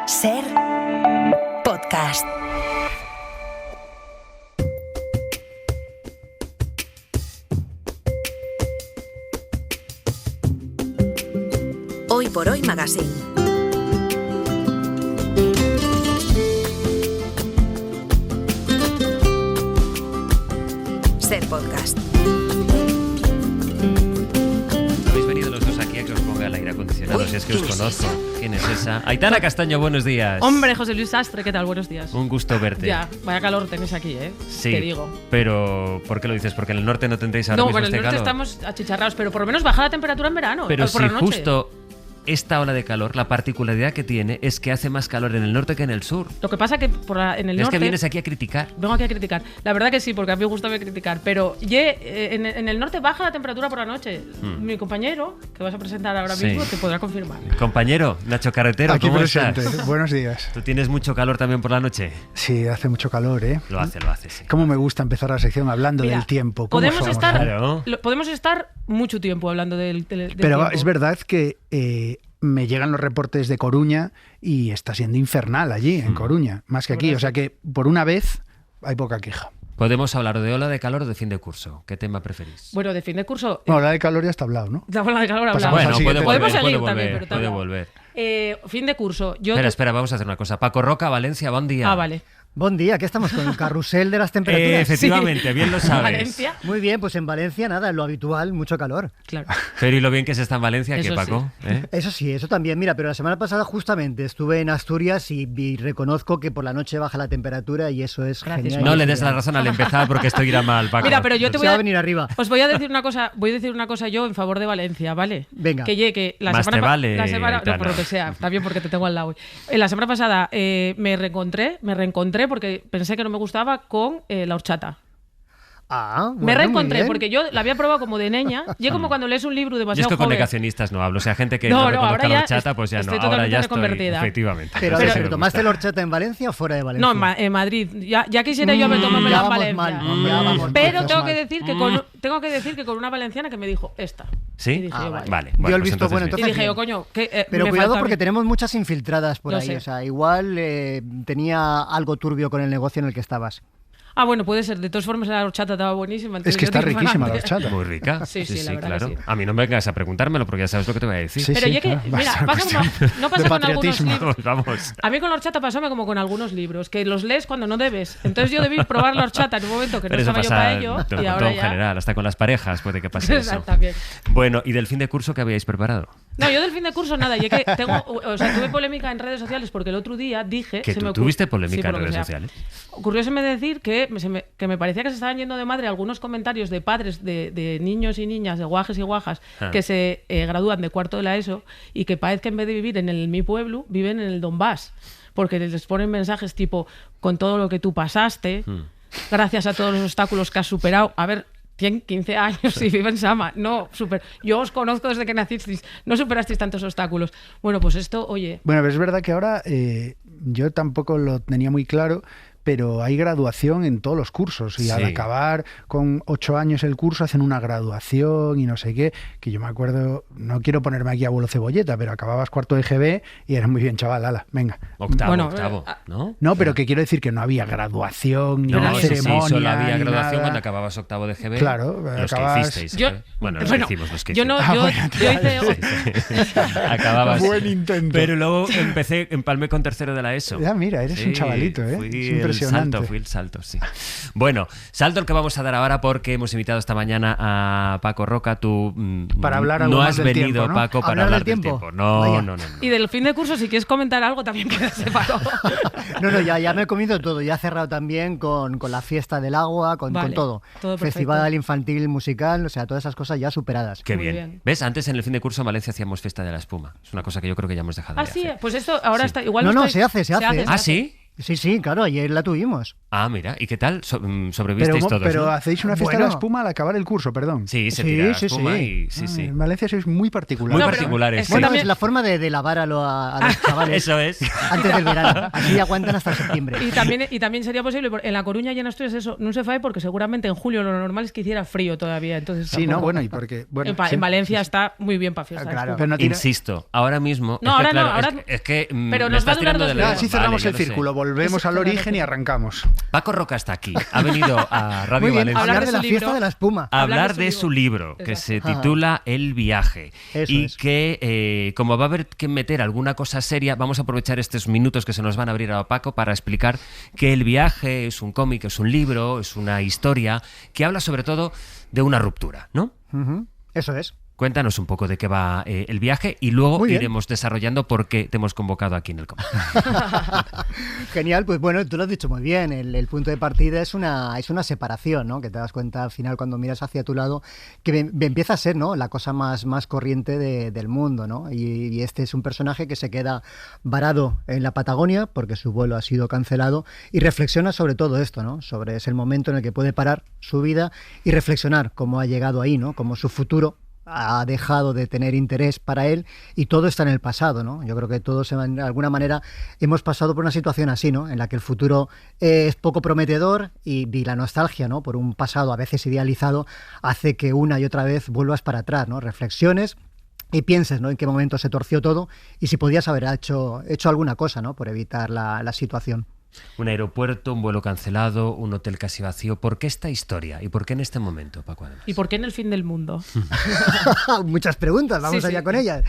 Ser podcast. Hoy por Hoy Magazine. Ser podcast. Habéis venido los dos aquí a que os ponga el aire acondicionado, si es que os conozco. ¿Quién es esa? Aitana Castaño, buenos días. Hombre, José Luis Sastre, ¿qué tal? Buenos días. Un gusto verte. Ya, vaya calor tenéis aquí, ¿eh? Sí, te digo. pero ¿por qué lo dices? ¿Porque en el norte no tendréis ahora No, mismo bueno, en este el norte calor? estamos achicharrados, pero por lo menos baja la temperatura en verano. Pero por si la noche. justo esta ola de calor, la particularidad que tiene es que hace más calor en el norte que en el sur. Lo que pasa que en el Es norte... que vienes aquí a criticar. Vengo aquí a criticar. La verdad que sí, porque a mí me gusta criticar. Pero en el norte baja la temperatura por la noche. Mi compañero, que vas a presentar ahora mismo, Sí. te podrá confirmar. Compañero, Nacho Carretero, Aquí ¿cómo presente. estás? Buenos días. ¿Tú tienes mucho calor también por la noche? Sí, hace mucho calor, ¿eh? Lo hace, sí. Cómo me gusta empezar la sección hablando Mira, del tiempo. ¿Cómo podemos somos, estar, eh? Claro. podemos estar mucho tiempo hablando del Pero tiempo. es verdad que me llegan los reportes de Coruña y está siendo infernal allí, en Coruña, más que aquí. O sea que, por una vez, hay poca queja. Podemos hablar de ola de calor o de fin de curso. ¿Qué tema preferís? Bueno, de fin de curso... Bueno, la de calor ya está hablado, ¿no? La ola de calor Pasamos hablamos. al Bueno, siguiente puede Podemos volver, seguir puede también, volver, pero puede también. volver. Fin de curso. Espera, vamos a hacer una cosa. Paco Roca, Valencia, buen día. Ah, vale. Buen día, ¿qué estamos con el carrusel de las temperaturas? Efectivamente, bien lo sabes. Valencia. Muy bien, pues en Valencia nada, lo habitual, mucho calor. Claro. Pero y lo bien que se está en Valencia, Eso ¿qué, Paco? ¿Eh? Eso sí, eso también. Mira, pero la semana pasada justamente estuve en Asturias y reconozco que por la noche baja la temperatura y eso es Gracias, genial. No le des la razón al empezar porque esto irá mal, Paco. Mira, pero yo te Se voy va a a venir arriba. Os voy a decir una cosa yo en favor de Valencia, ¿vale? Venga. Que la Más semana te vale, no, Aitana. por lo que sea, también porque te tengo al lado hoy. La semana pasada me reencontré porque pensé que no me gustaba con la horchata. Ah, Me bueno, muy reencontré bien. porque yo la había probado como de niña. Yo como cuando lees un libro Yo es demasiado que con joven. negacionistas no hablo. O sea, gente que No, no, no, reconozca ahora la ya horchata, pues ya no. estoy Ahora totalmente ya estoy, reconvertida. efectivamente. Pero, Eso sí ¿pero me tomaste gusta. la horchata en Valencia o fuera de Valencia? No, en Madrid. Ya quisiera yo haber tomado ya en vamos Valencia. mal, ya vamos Pero mal. tengo que decir que con una valenciana que me dijo esta. ¿Sí? Y dije, yo, Vale. Dio el pues visto bueno, Y entonces dije yo, bien. coño, Pero me cuidado falta a porque mí. tenemos muchas infiltradas por Lo ahí. sé. O sea, igual tenía algo turbio con el negocio en el que estabas. Ah, bueno, puede ser. De todas formas, la horchata estaba buenísima. Es que está riquísima la horchata. Muy rica. Sí, la verdad claro. que sí. A mí no me vengas a preguntármelo porque ya sabes lo que te voy a decir. Sí, Pero ya que, claro, va a mira, ser una pasa cuestión no pasa de con algunos patriotismo. libros. Vamos. A mí con la horchata pasóme como con algunos libros, que los lees cuando no debes. Entonces yo debí probar la horchata en un momento que Pero no eso estaba yo pasa para ello. con Y ahora todo en ya... general, hasta con las parejas puede que pase eso. También. Bueno, ¿y del fin de curso qué habíais preparado? No, yo del fin de curso nada. Y es que tuve polémica en redes sociales porque el otro día dije... ¿Que se tú me tuviste ocurrió- polémica Sí, por en lo que redes sea. sociales? Ocurrióseme decir que me parecía que se estaban yendo de madre algunos comentarios de padres de niños y niñas, de guajes y guajas, Ah. que se gradúan de cuarto de la ESO y que parece que en vez de vivir en mi pueblo, viven en el Donbass. Porque les ponen mensajes tipo, con todo lo que tú pasaste, gracias a todos los obstáculos que has superado. A ver, tienen 15 años y viven en Sama. No, yo os conozco desde que nacisteis. No superasteis tantos obstáculos. Bueno, pues esto, oye... Bueno, pero es verdad que ahora yo tampoco lo tenía muy claro, pero hay graduación en todos los cursos y al Sí. acabar con 8 años el curso hacen una graduación y no sé qué, que yo me acuerdo, no quiero ponerme aquí abuelo cebolleta, pero acababas cuarto de GB y eras muy bien chaval, ala, venga. Octavo, Bueno, ¿no? No, pero que quiero decir que no había graduación ni No, una sí, ceremonia. solo había ni graduación nada. cuando acababas octavo de GB. Claro, los acabas- que hicisteis. Yo- Bueno, los bueno, que hicimos, los que yo no, hicimos. yo hice... Acababas. Buen intento. Pero luego empalmé con tercero de la ESO. Ya, mira, eres un chavalito, ¿eh? Fui Es impresionante. Fui el salto, sí. Bueno, salto el que vamos a dar ahora porque hemos invitado esta mañana a Paco Roca. Tú Para hablar algo no más has del venido, tiempo, ¿no? Paco, para ¿Hablar hablar del del tiempo? tiempo. No, Vaya. no. Y del fin de curso, si quieres comentar algo, también quédate, Paco. No, ya me he comido todo. Ya he cerrado también con la fiesta del agua, con Vale, todo. todo perfecto. Festival infantil, musical, o sea, todas esas cosas ya superadas. Qué Muy bien. bien. ¿Ves? Antes en el fin de curso en Valencia hacíamos fiesta de la espuma. Es una cosa que yo creo que ya hemos dejado Ah, de sí, hacer. pues esto ahora Sí. está igual. No, está- se hace, ¿eh? ¿Ah, sí? Sí, claro, ayer la tuvimos. Ah, mira, ¿y qué tal? ¿Sobrevisteis todos? Pero ¿no? hacéis una fiesta de la espuma al acabar el curso, perdón. Sí, se Sí, tira sí, espuma sí. y... Sí. En Valencia sois muy particulares. Muy No, pero particulares, es sí. que Bueno, también- es la forma de lavar a los chavales Eso es. antes del verano. Así aguantan hasta septiembre. Y también sería posible, en La Coruña y en Asturias eso no se fue porque seguramente en julio lo normal es que hiciera frío todavía. Entonces Sí, no, tampoco- bueno, y porque... Bueno, en Valencia está muy bien para fiesta. Claro. de pero espuma. no tira- Insisto, ahora mismo... No, es que, ahora no, claro, ahora- es que pero me nos va a estás durar tirando 2 del días. hilo. así cerramos Vale, el ya lo sé. círculo, volvemos al origen y arrancamos. Paco Roca está aquí. Ha venido a Radio Muy bien, Valencia hablar de su la libro. fiesta de la espuma. a hablar hablar de de su su libro, que Exacto. se titula El viaje. Eso Y es. que, como va a haber que meter alguna cosa seria, vamos a aprovechar estos minutos que se nos van a abrir a Paco para explicar que El viaje es un cómic, es un libro, es una historia que habla sobre todo de una ruptura, ¿no? Ujú, eso es. Cuéntanos un poco de qué va el viaje y luego Muy bien. iremos desarrollando por qué te hemos convocado aquí en el cómic. Genial, pues bueno, tú lo has dicho muy bien. El punto de partida es una separación, ¿no? Que te das cuenta al final cuando miras hacia tu lado que empieza a ser, ¿no? La cosa más corriente del mundo, ¿no? Y este es un personaje que se queda varado en la Patagonia porque su vuelo ha sido cancelado y reflexiona sobre todo esto, ¿no? Sobre es el momento en el que puede parar su vida y reflexionar cómo ha llegado ahí, ¿no? Cómo su futuro ha dejado de tener interés para él y todo está en el pasado, ¿no? Yo creo que todos de alguna manera hemos pasado por una situación así, ¿no? En la que el futuro es poco prometedor y la nostalgia, ¿no? Por un pasado a veces idealizado hace que una y otra vez vuelvas para atrás, ¿no? Reflexiones y pienses, ¿no? En qué momento se torció todo y si podías haber hecho alguna cosa, ¿no? Por evitar la situación. Un aeropuerto, un vuelo cancelado, un hotel casi vacío. ¿Por qué esta historia? ¿Y por qué en este momento, Paco, además? ¿Y por qué en el fin del mundo? Muchas preguntas, vamos Sí, allá sí. con ellas.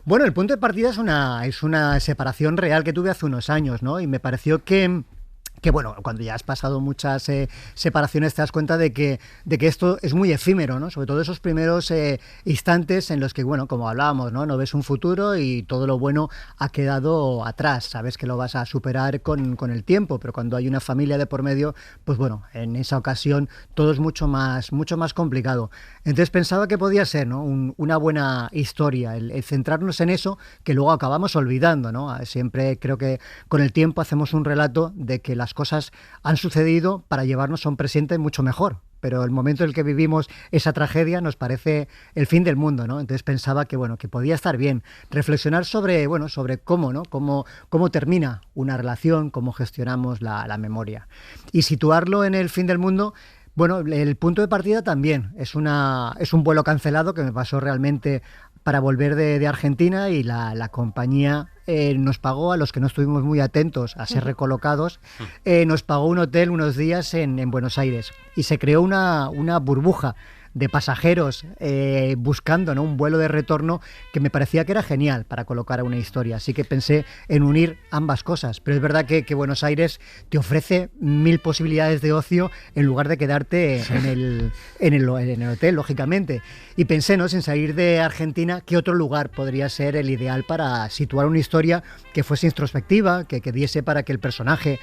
Bueno, el punto de partida es una separación real que tuve hace unos años, ¿no? Y me pareció que bueno, cuando ya has pasado muchas separaciones te das cuenta de que esto es muy efímero, ¿no? Sobre todo esos primeros instantes en los que, bueno, como hablábamos, ¿no? No ves un futuro y todo lo bueno ha quedado atrás. Sabes que lo vas a superar con el tiempo, pero cuando hay una familia de por medio, pues bueno, en esa ocasión todo es mucho más complicado. Entonces pensaba que podía ser, ¿no? Una buena historia, el centrarnos en eso que luego acabamos olvidando, ¿no? Siempre creo que con el tiempo hacemos un relato de que las cosas han sucedido para llevarnos a un presente mucho mejor. Pero el momento en el que vivimos esa tragedia nos parece el fin del mundo, ¿no? Entonces pensaba que, bueno, que podía estar bien reflexionar sobre cómo, ¿no? Cómo termina una relación, cómo gestionamos la memoria. Y situarlo en el fin del mundo. Bueno, el punto de partida también es un vuelo cancelado que me pasó realmente para volver de Argentina y la compañía nos pagó, a los que no estuvimos muy atentos a ser recolocados, nos pagó un hotel unos días en Buenos Aires y se creó una burbuja de pasajeros buscando, ¿no? Un vuelo de retorno que me parecía que era genial para colocar a una historia. Así que pensé en unir ambas cosas. Pero es verdad que Buenos Aires te ofrece 1000 posibilidades de ocio en lugar de quedarte en el hotel, lógicamente. Y pensé, ¿no? Sin salir de Argentina, ¿qué otro lugar podría ser el ideal para situar una historia que fuese introspectiva, que diese para que el personaje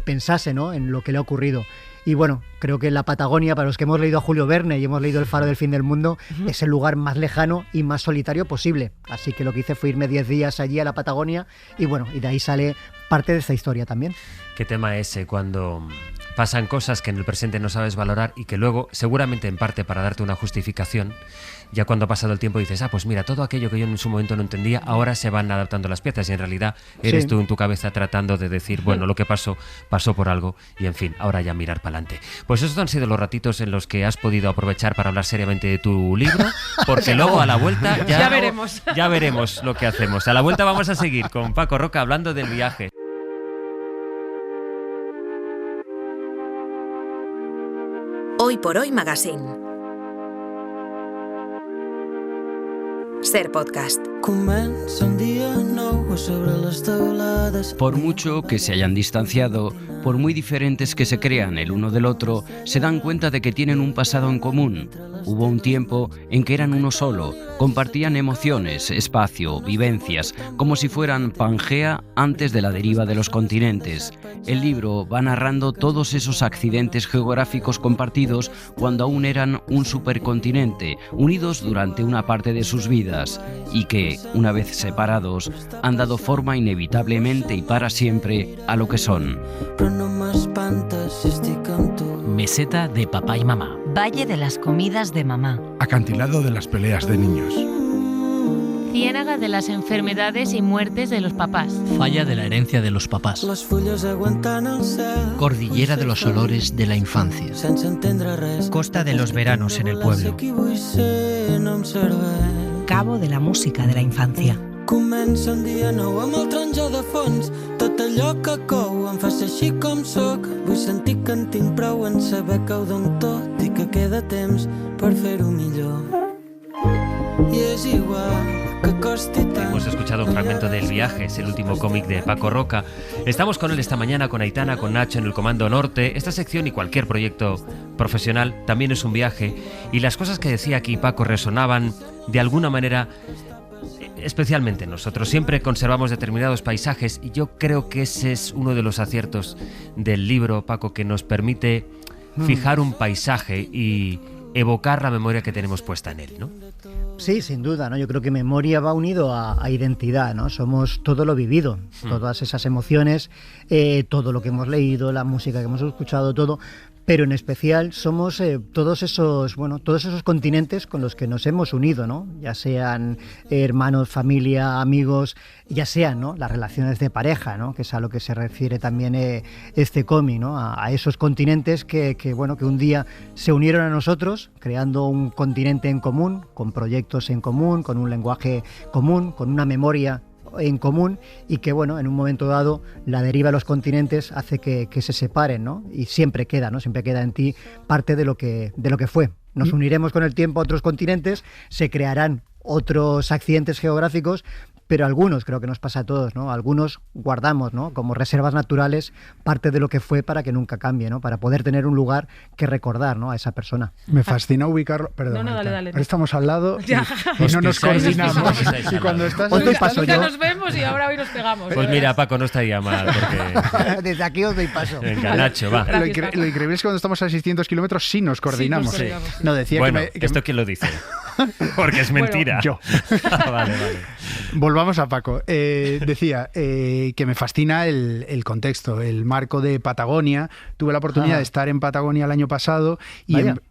pensase, ¿no? En lo que le ha ocurrido? Y bueno, creo que la Patagonia, para los que hemos leído a Julio Verne y hemos leído El faro del fin del mundo, es el lugar más lejano y más solitario posible. Así que lo que hice fue irme 10 días allí a la Patagonia y bueno, y de ahí sale parte de esta historia también. ¿Qué tema ese cuando pasan cosas que en el presente no sabes valorar y que luego, seguramente en parte para darte una justificación, ya cuando ha pasado el tiempo dices, pues mira, todo aquello que yo en su momento no entendía, ahora se van adaptando las piezas y en realidad eres tú en tu cabeza tratando de decir, bueno, lo que pasó por algo y en fin, ahora ya mirar para adelante. Pues esos han sido los ratitos en los que has podido aprovechar para hablar seriamente de tu libro, porque luego a la vuelta Ya veremos. Ya veremos lo que hacemos. A la vuelta vamos a seguir con Paco Roca hablando del viaje. Hoy por Hoy Magazine. Ser podcast. Por mucho que se hayan distanciado, por muy diferentes que se crean el uno del otro, se dan cuenta de que tienen un pasado en común. Hubo un tiempo en que eran uno solo, compartían emociones, espacio, vivencias, como si fueran Pangea antes de la deriva de los continentes. El libro va narrando todos esos accidentes geográficos compartidos cuando aún eran un supercontinente, unidos durante una parte de sus vidas. vidas y que, una vez separados, han dado forma inevitablemente y para siempre a lo que son. Meseta de papá y mamá. Valle de las comidas de mamá. Acantilado de las peleas de niños. Ciénaga de las enfermedades y muertes de los papás. Falla de la herencia de los papás. Cordillera de los olores de la infancia. Costa de los veranos en el pueblo. Cabo de la música de la infancia. Comença un dia nou amb el taronja de fons. Tot allò que cou em fa ser així com soc. Vull sentir que en tinc prou en saber que ho dono tot i que queda temps per fer-ho millor. I és igual que costi tant. Hemos escuchado un fragmento del Viaje, es el último cómic de Paco Roca. Estamos con él esta mañana, con Aitana, con Nacho en el Comando Norte. Esta sección y cualquier proyecto profesional también es un viaje. Y las cosas que decía aquí Paco resonaban de alguna manera. Especialmente nosotros siempre conservamos determinados paisajes y yo creo que ese es uno de los aciertos del libro, Paco, que nos permite fijar un paisaje y evocar la memoria que tenemos puesta en él, ¿no? Sí, sin duda, ¿no? Yo creo que memoria va unido a identidad, ¿no? Somos todo lo vivido, todas esas emociones, todo lo que hemos leído, la música que hemos escuchado, todo. Pero en especial somos todos esos continentes con los que nos hemos unido, ¿no? Ya sean hermanos, familia, amigos, ya sean, ¿no? Las relaciones de pareja, ¿no? Que es a lo que se refiere también este cómic, ¿no? A esos continentes que un día se unieron a nosotros, creando un continente en común, con proyectos en común, con un lenguaje común, con una memoria en común y que, en un momento dado la deriva de los continentes hace que se separen, ¿no? Y siempre queda, ¿no? Siempre queda en ti parte de lo que fue. Nos uniremos con el tiempo a otros continentes, se crearán otros accidentes geográficos, pero algunos, creo que nos pasa a todos, ¿no? Algunos guardamos, ¿no? Como reservas naturales parte de lo que fue para que nunca cambie, ¿no? Para poder tener un lugar que recordar, ¿no? A esa persona. Me fascina ubicarlo. Perdón, No, dale. ahora estamos al lado y no nos coordinamos. Y cuando estás hoy paso yo. Nos vemos y ahora hoy nos pegamos. Pues mira, Paco, no estaría mal. Porque... Desde aquí os doy paso. Venga, Nacho, va. Lo increíble es que cuando estamos a 600 kilómetros sí nos coordinamos. Sí. No, decía bueno, que ¿esto quién lo dice? Porque es mentira. Yo. Vale. Volvamos a Paco. Decía que me fascina el contexto, el marco de Patagonia. Tuve la oportunidad de estar en Patagonia el año pasado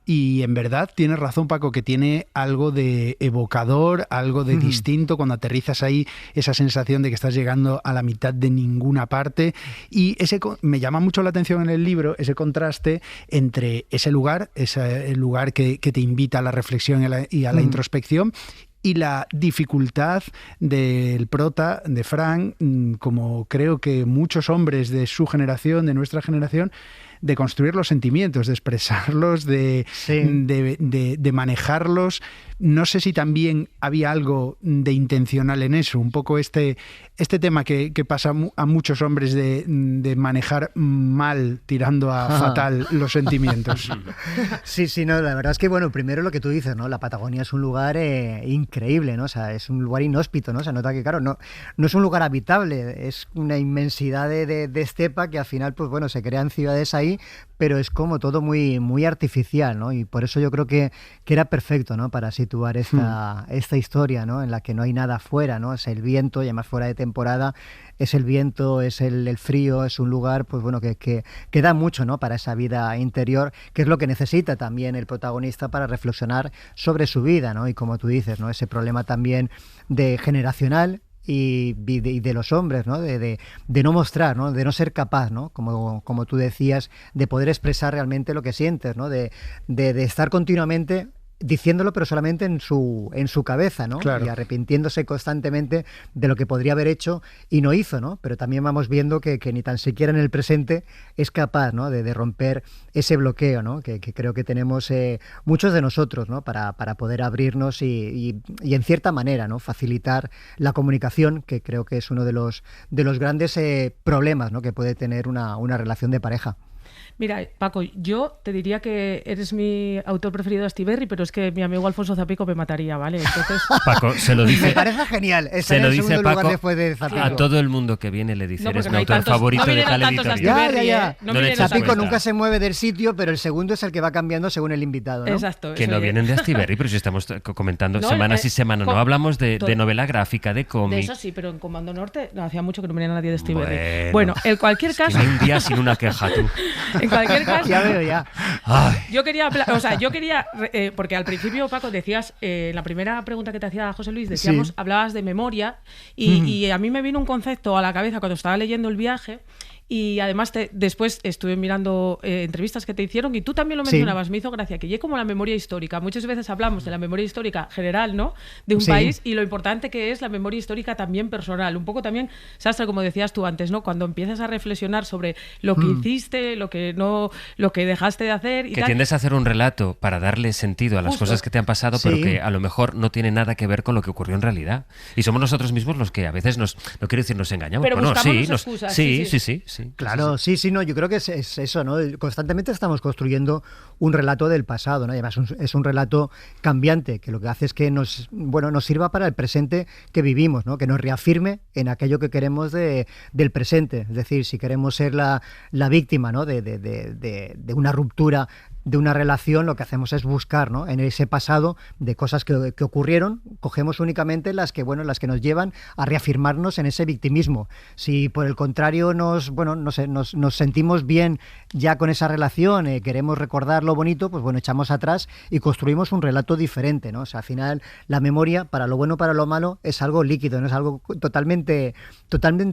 y en verdad tienes razón, Paco, que tiene algo de evocador, algo de distinto cuando aterrizas ahí, esa sensación de que estás llegando a la mitad de ninguna parte. Y me llama mucho la atención en el libro ese contraste entre ese lugar que te invita a la reflexión y a la introspección, y la dificultad del prota, de Frank, como creo que muchos hombres de su generación, de nuestra generación, de construir los sentimientos, de expresarlos, de manejarlos. No sé si también había algo de intencional en eso, un poco este tema que pasa a muchos hombres de manejar mal, tirando a fatal los sentimientos. Sí, no, la verdad es que, primero lo que tú dices, ¿no? La Patagonia es un lugar increíble, ¿no? O sea, es un lugar inhóspito, ¿no? Se nota que, claro, no es un lugar habitable, es una inmensidad de estepa que al final, se crean ciudades ahí, pero es como todo muy, muy artificial, ¿no? Y por eso yo creo que era perfecto, ¿no? Para situar esta historia, ¿no? En la que no hay nada afuera, ¿no? Es el viento, y además fuera de temporada, es el viento, es el frío, es un lugar, que da mucho, ¿no? Para esa vida interior, que es lo que necesita también el protagonista para reflexionar sobre su vida, ¿no? Y como tú dices, ¿no? Ese problema también generacional, y de los hombres, ¿no? De no mostrar, ¿no? De no ser capaz, ¿no? Como tú decías, de poder expresar realmente lo que sientes, ¿no? De estar continuamente diciéndolo, pero solamente en su cabeza, ¿no? Claro. Y arrepintiéndose constantemente de lo que podría haber hecho y no hizo, ¿no? Pero también vamos viendo que ni tan siquiera en el presente es capaz, ¿no? De romper ese bloqueo, ¿no? Que creo que tenemos muchos de nosotros, ¿no? Para poder abrirnos y en cierta manera, ¿no? Facilitar la comunicación, que creo que es uno de los grandes problemas, ¿no? Que puede tener una relación de pareja. Mira, Paco, yo te diría que eres mi autor preferido de Astiberri, pero es que mi amigo Alfonso Zapico me mataría, ¿vale? Entonces... Paco, se lo dice... Me parece genial. Se lo dice Paco después de Zapico. a todo el mundo que viene le dice, No, eres porque mi no hay autor tantos- favorito no de vienen tal tantos de editorial. Astiberri, Ya. No le vienen echas Zapico cuenta. nunca se mueve del sitio, pero el segundo es el que va cambiando según el invitado, ¿no? Exacto. Que eso no es. vienen de Astiberri, pero si estamos comentando No, semana sí semana. No hablamos de novela gráfica, de De cómic. eso sí, pero en Comando Norte no hacía mucho que no venía nadie de Astiberri. Bueno, En cualquier Es que caso... no hay un día sin una queja, tú. En cualquier caso... Ya veo, ya. Ay. Yo quería, porque al principio, Paco, decías, en la primera pregunta que te hacía José Luis, decíamos, Sí. hablabas de memoria, y a mí me vino un concepto a la cabeza cuando estaba leyendo El viaje, y además después estuve mirando entrevistas que te hicieron, y tú también lo Sí. mencionabas, me hizo gracia, que llegue como la memoria histórica. Muchas veces hablamos de la memoria histórica general, ¿no?, de un Sí. país, y lo importante que es la memoria histórica también personal. Un poco también, Sastre, como decías tú antes, ¿no?, cuando empiezas a reflexionar sobre lo que hiciste, lo que dejaste de hacer y Que tal. tiendes a hacer un relato para darle sentido a las Justo. cosas que te han pasado, Sí. pero que a lo mejor no tiene nada que ver con lo que ocurrió en realidad. Y somos nosotros mismos los que a veces no quiero decir nos engañamos, Pero pero no, buscamos sí, las excusas, sí. Claro, sí, no, yo creo que es eso, ¿no? Constantemente estamos construyendo un relato del pasado, ¿no? Y además es un relato cambiante, que lo que hace es que nos sirva para el presente que vivimos, ¿no? Que nos reafirme en aquello que queremos del presente. Es decir, si queremos ser la víctima, ¿no?, de una ruptura, de una relación, lo que hacemos es buscar, ¿no?, en ese pasado de cosas que ocurrieron, cogemos únicamente las que nos llevan a reafirmarnos en ese victimismo. Si por el contrario nos sentimos bien ya con esa relación, queremos recordar lo bonito, pues bueno, echamos atrás y construimos un relato diferente, ¿no? O sea, al final la memoria, para lo bueno, para lo malo, es algo líquido, no es algo totalmente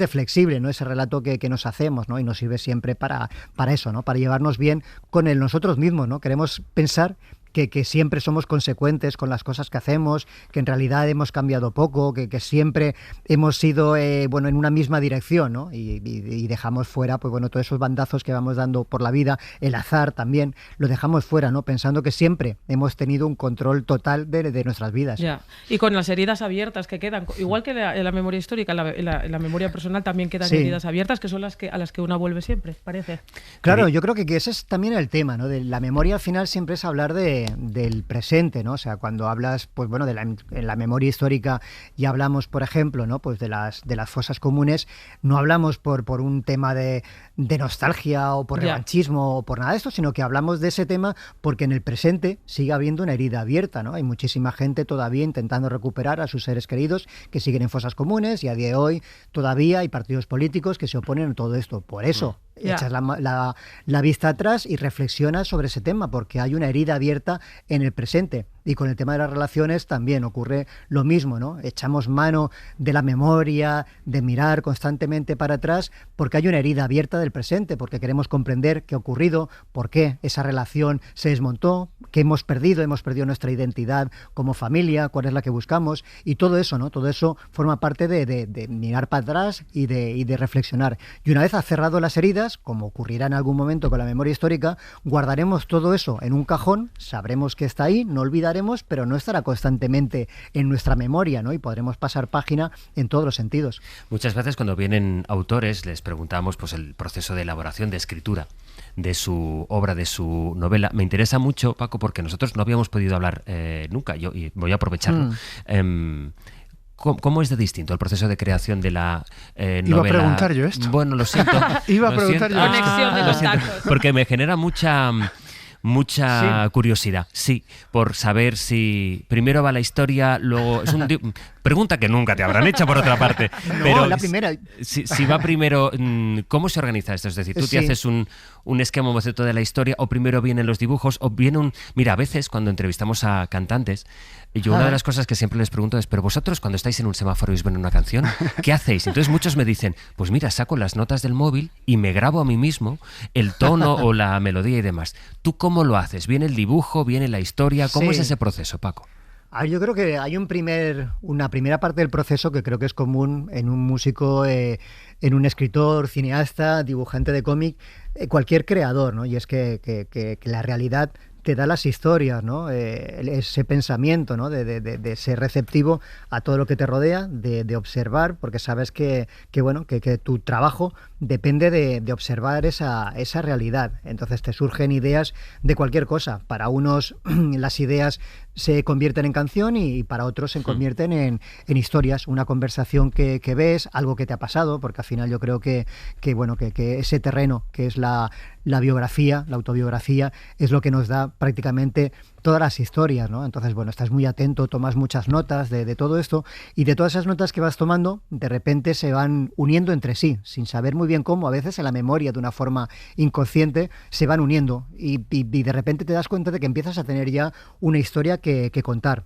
flexible, ¿no? Ese relato que nos hacemos, ¿no? Y nos sirve siempre para eso, ¿no? Para llevarnos bien con nosotros mismos, ¿no? Queremos pensar que siempre somos consecuentes con las cosas que hacemos, que en realidad hemos cambiado poco, que siempre hemos ido en una misma dirección, ¿no? Y dejamos fuera, pues bueno, todos esos bandazos que vamos dando por la vida, el azar también, lo dejamos fuera, ¿no? Pensando que siempre hemos tenido un control total de nuestras vidas. Ya. Y con las heridas abiertas que quedan, igual que en la memoria histórica, en la memoria personal también quedan Sí. heridas abiertas, que son a las que una vuelve siempre, parece. Claro, yo creo que ese es también el tema, ¿no? De la memoria al final siempre es hablar del presente, ¿no? O sea, cuando hablas, pues bueno, en la memoria histórica y hablamos, por ejemplo, ¿no?, pues de las fosas comunes, no hablamos por un tema de nostalgia o por revanchismo o por nada de esto, sino que hablamos de ese tema porque en el presente sigue habiendo una herida abierta, ¿no? Hay muchísima gente todavía intentando recuperar a sus seres queridos que siguen en fosas comunes, y a día de hoy todavía hay partidos políticos que se oponen a todo esto. Por eso echas la vista atrás y reflexionas sobre ese tema, porque hay una herida abierta en el presente. Y con el tema de las relaciones también ocurre lo mismo, ¿no? Echamos mano de la memoria, de mirar constantemente para atrás, porque hay una herida abierta del presente, porque queremos comprender qué ha ocurrido, por qué esa relación se desmontó, qué hemos perdido nuestra identidad como familia, cuál es la que buscamos, y todo eso, ¿no? Todo eso forma parte de mirar para atrás y de reflexionar. Y una vez has cerrado las heridas, como ocurrirá en algún momento con la memoria histórica, guardaremos todo eso en un cajón, sabremos que está ahí, no olvidaremos, pero no estará constantemente en nuestra memoria, ¿no? Y podremos pasar página en todos los sentidos. Muchas veces cuando vienen autores les preguntamos pues el proceso de elaboración, de escritura de su obra, de su novela. Me interesa mucho, Paco, porque nosotros no habíamos podido hablar nunca, y voy a aprovecharlo. ¿Cómo es de distinto el proceso de creación de la novela? Iba a preguntar yo esto. Bueno, lo siento. Iba a preguntar yo esto. Conexión de los tacos. Porque me genera mucha curiosidad, sí, por saber si primero va la historia, luego... Pregunta que nunca te habrán hecho, por otra parte. No, pero la primera. Si va primero, ¿cómo se organiza esto? Es decir, tú te haces un esquema, un boceto de la historia, o primero vienen los dibujos, o viene Mira, a veces cuando entrevistamos a cantantes, yo una de las cosas que siempre les pregunto es, pero vosotros cuando estáis en un semáforo y os ven una canción, ¿qué hacéis? Entonces muchos me dicen, pues mira, saco las notas del móvil y me grabo a mí mismo el tono o la melodía y demás. ¿Tú cómo lo haces? ¿Viene el dibujo? ¿Viene la historia? ¿Cómo es ese proceso, Paco? Yo creo que hay una primera parte del proceso que creo que es común en un músico, en un escritor, cineasta, dibujante de cómic, cualquier creador, ¿no? Y es que la realidad te da las historias, ¿no? Ese pensamiento, ¿no? De ser receptivo a todo lo que te rodea, de observar, porque sabes que tu trabajo depende de observar esa realidad. Entonces te surgen ideas de cualquier cosa. Para unos las ideas se convierten en canción y para otros se convierten en historias, una conversación que ves, algo que te ha pasado, porque al final yo creo que ese terreno que es la biografía, la autobiografía, es lo que nos da prácticamente todas las historias, ¿no? Entonces, estás muy atento, tomas muchas notas de todo esto, y de todas esas notas que vas tomando, de repente se van uniendo entre sí, sin saber muy bien cómo, a veces en la memoria de una forma inconsciente, se van uniendo y de repente te das cuenta de que empiezas a tener ya una historia que contar.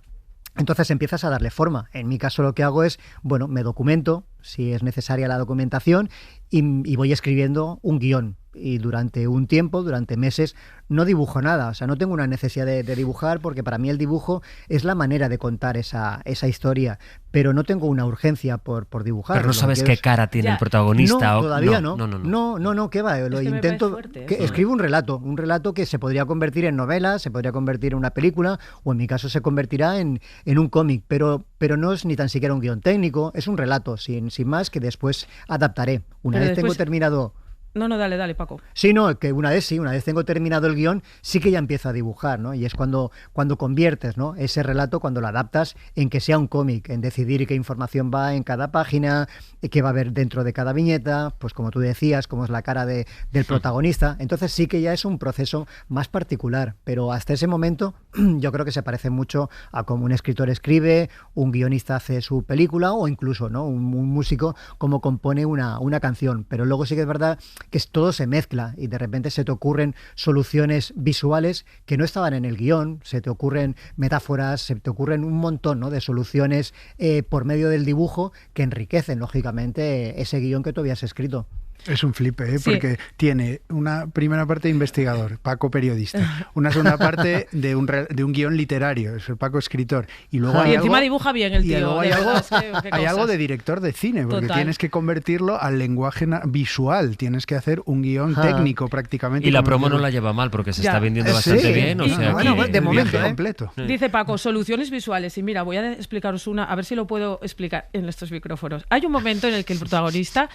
Entonces empiezas a darle forma. En mi caso lo que hago es, me documento, si es necesaria la documentación, y voy escribiendo un guión. Y durante un tiempo, durante meses, no dibujo nada. O sea, no tengo una necesidad de dibujar, porque para mí el dibujo es la manera de contar esa historia. Pero no tengo una urgencia por dibujar. Pero no sabes qué cara tiene el protagonista. No, todavía no. No, ¿qué va? Lo intento. Escribo un relato que se podría convertir en novela, se podría convertir en una película, o en mi caso se convertirá en un cómic. Pero no es ni tan siquiera un guión técnico, es un relato, sin más, que después adaptaré. Una vez tengo terminado... No, dale, Paco. Sí, que una vez tengo terminado el guión, sí que ya empiezo a dibujar, ¿no? Y es cuando conviertes, ¿no?, ese relato, cuando lo adaptas en que sea un cómic, en decidir qué información va en cada página, qué va a haber dentro de cada viñeta, pues como tú decías, cómo es la cara del protagonista. Entonces sí que ya es un proceso más particular, pero hasta ese momento yo creo que se parece mucho a cómo un escritor escribe, un guionista hace su película, o incluso, ¿no?, un músico como compone una canción. Pero luego sí que es verdad que todo se mezcla y de repente se te ocurren soluciones visuales que no estaban en el guión, se te ocurren metáforas, se te ocurren un montón, ¿no?, de soluciones por medio del dibujo que enriquecen, lógicamente, ese guión que tú habías escrito. Es un flipe, porque tiene una primera parte de investigador, Paco periodista, una segunda parte de un guión literario, es el Paco escritor, y luego y encima dibuja bien el tío. Y luego hay algo de director de cine, porque tienes que convertirlo al lenguaje visual, tienes que hacer un guión técnico prácticamente. Y la promo no la lleva mal, porque se está vendiendo bastante bien. O sea, de momento, completo. Dice Paco, soluciones visuales. Y mira, voy a explicaros una, a ver si lo puedo explicar en estos micrófonos. Hay un momento en el que el protagonista...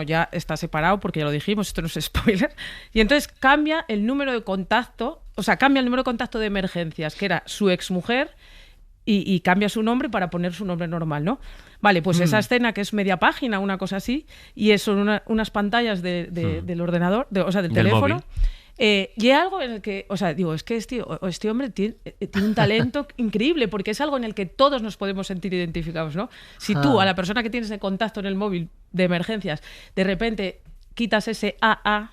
ya está separado, porque ya lo dijimos, esto no es spoiler, y entonces cambia el número de contacto, de emergencias, que era su exmujer, y cambia su nombre para poner su nombre normal, ¿no? Vale, pues esa escena, que es media página, una cosa así, y son unas pantallas del ordenador, del teléfono. Móvil. Y algo en el que, es que este hombre tiene un talento increíble, porque es algo en el que todos nos podemos sentir identificados, ¿no? Si tú, a la persona que tienes de contacto en el móvil de emergencias, de repente quitas ese AA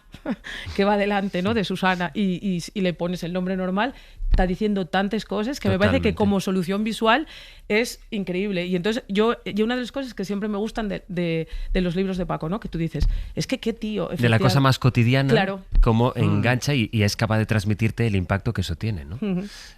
que va delante, ¿no?, de Susana, y le pones el nombre normal, está diciendo tantas cosas que me parece que como solución visual es increíble. Y entonces una de las cosas que siempre me gustan de los libros de Paco, ¿no?, que tú dices, es que qué tío. De la cosa más cotidiana, claro, cómo engancha y es capaz de transmitirte el impacto que eso tiene, ¿no?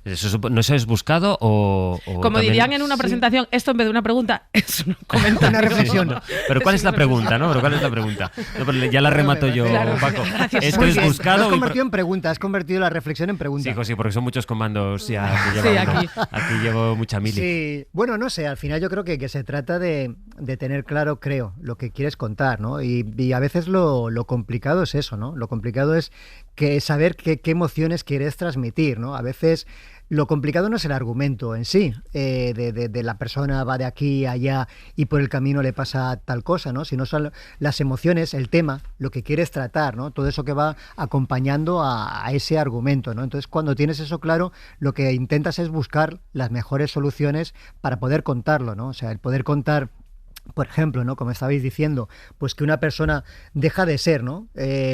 Eso, ¿no se has buscado o como también... dirían en una presentación, esto en vez de una pregunta es un comentario. Una reflexión. No. Pero ¿cuál es la pregunta, no? Pero ya la remato yo, claro, Paco. Gracias. Esto es buscado. Has convertido en pregunta, has convertido la reflexión en pregunta. Sí, porque son muchos comandos ya que llevan, aquí llevo mucha mili. Sí, no sé, al final yo creo que se trata de tener claro, lo que quieres contar, ¿no? Y a veces lo complicado es eso, ¿no? Lo complicado es que saber qué emociones quieres transmitir, ¿no? A veces lo complicado no es el argumento en sí, de la persona va de aquí a allá y por el camino le pasa tal cosa, ¿no? Sino son las emociones, el tema, lo que quieres tratar, ¿no? Todo eso que va acompañando a ese argumento, ¿no? Entonces, cuando tienes eso claro, lo que intentas es buscar las mejores soluciones para poder contarlo, ¿no? O sea, el poder contar, por ejemplo, ¿no?, como estabais diciendo, pues que una persona deja de ser, ¿no?,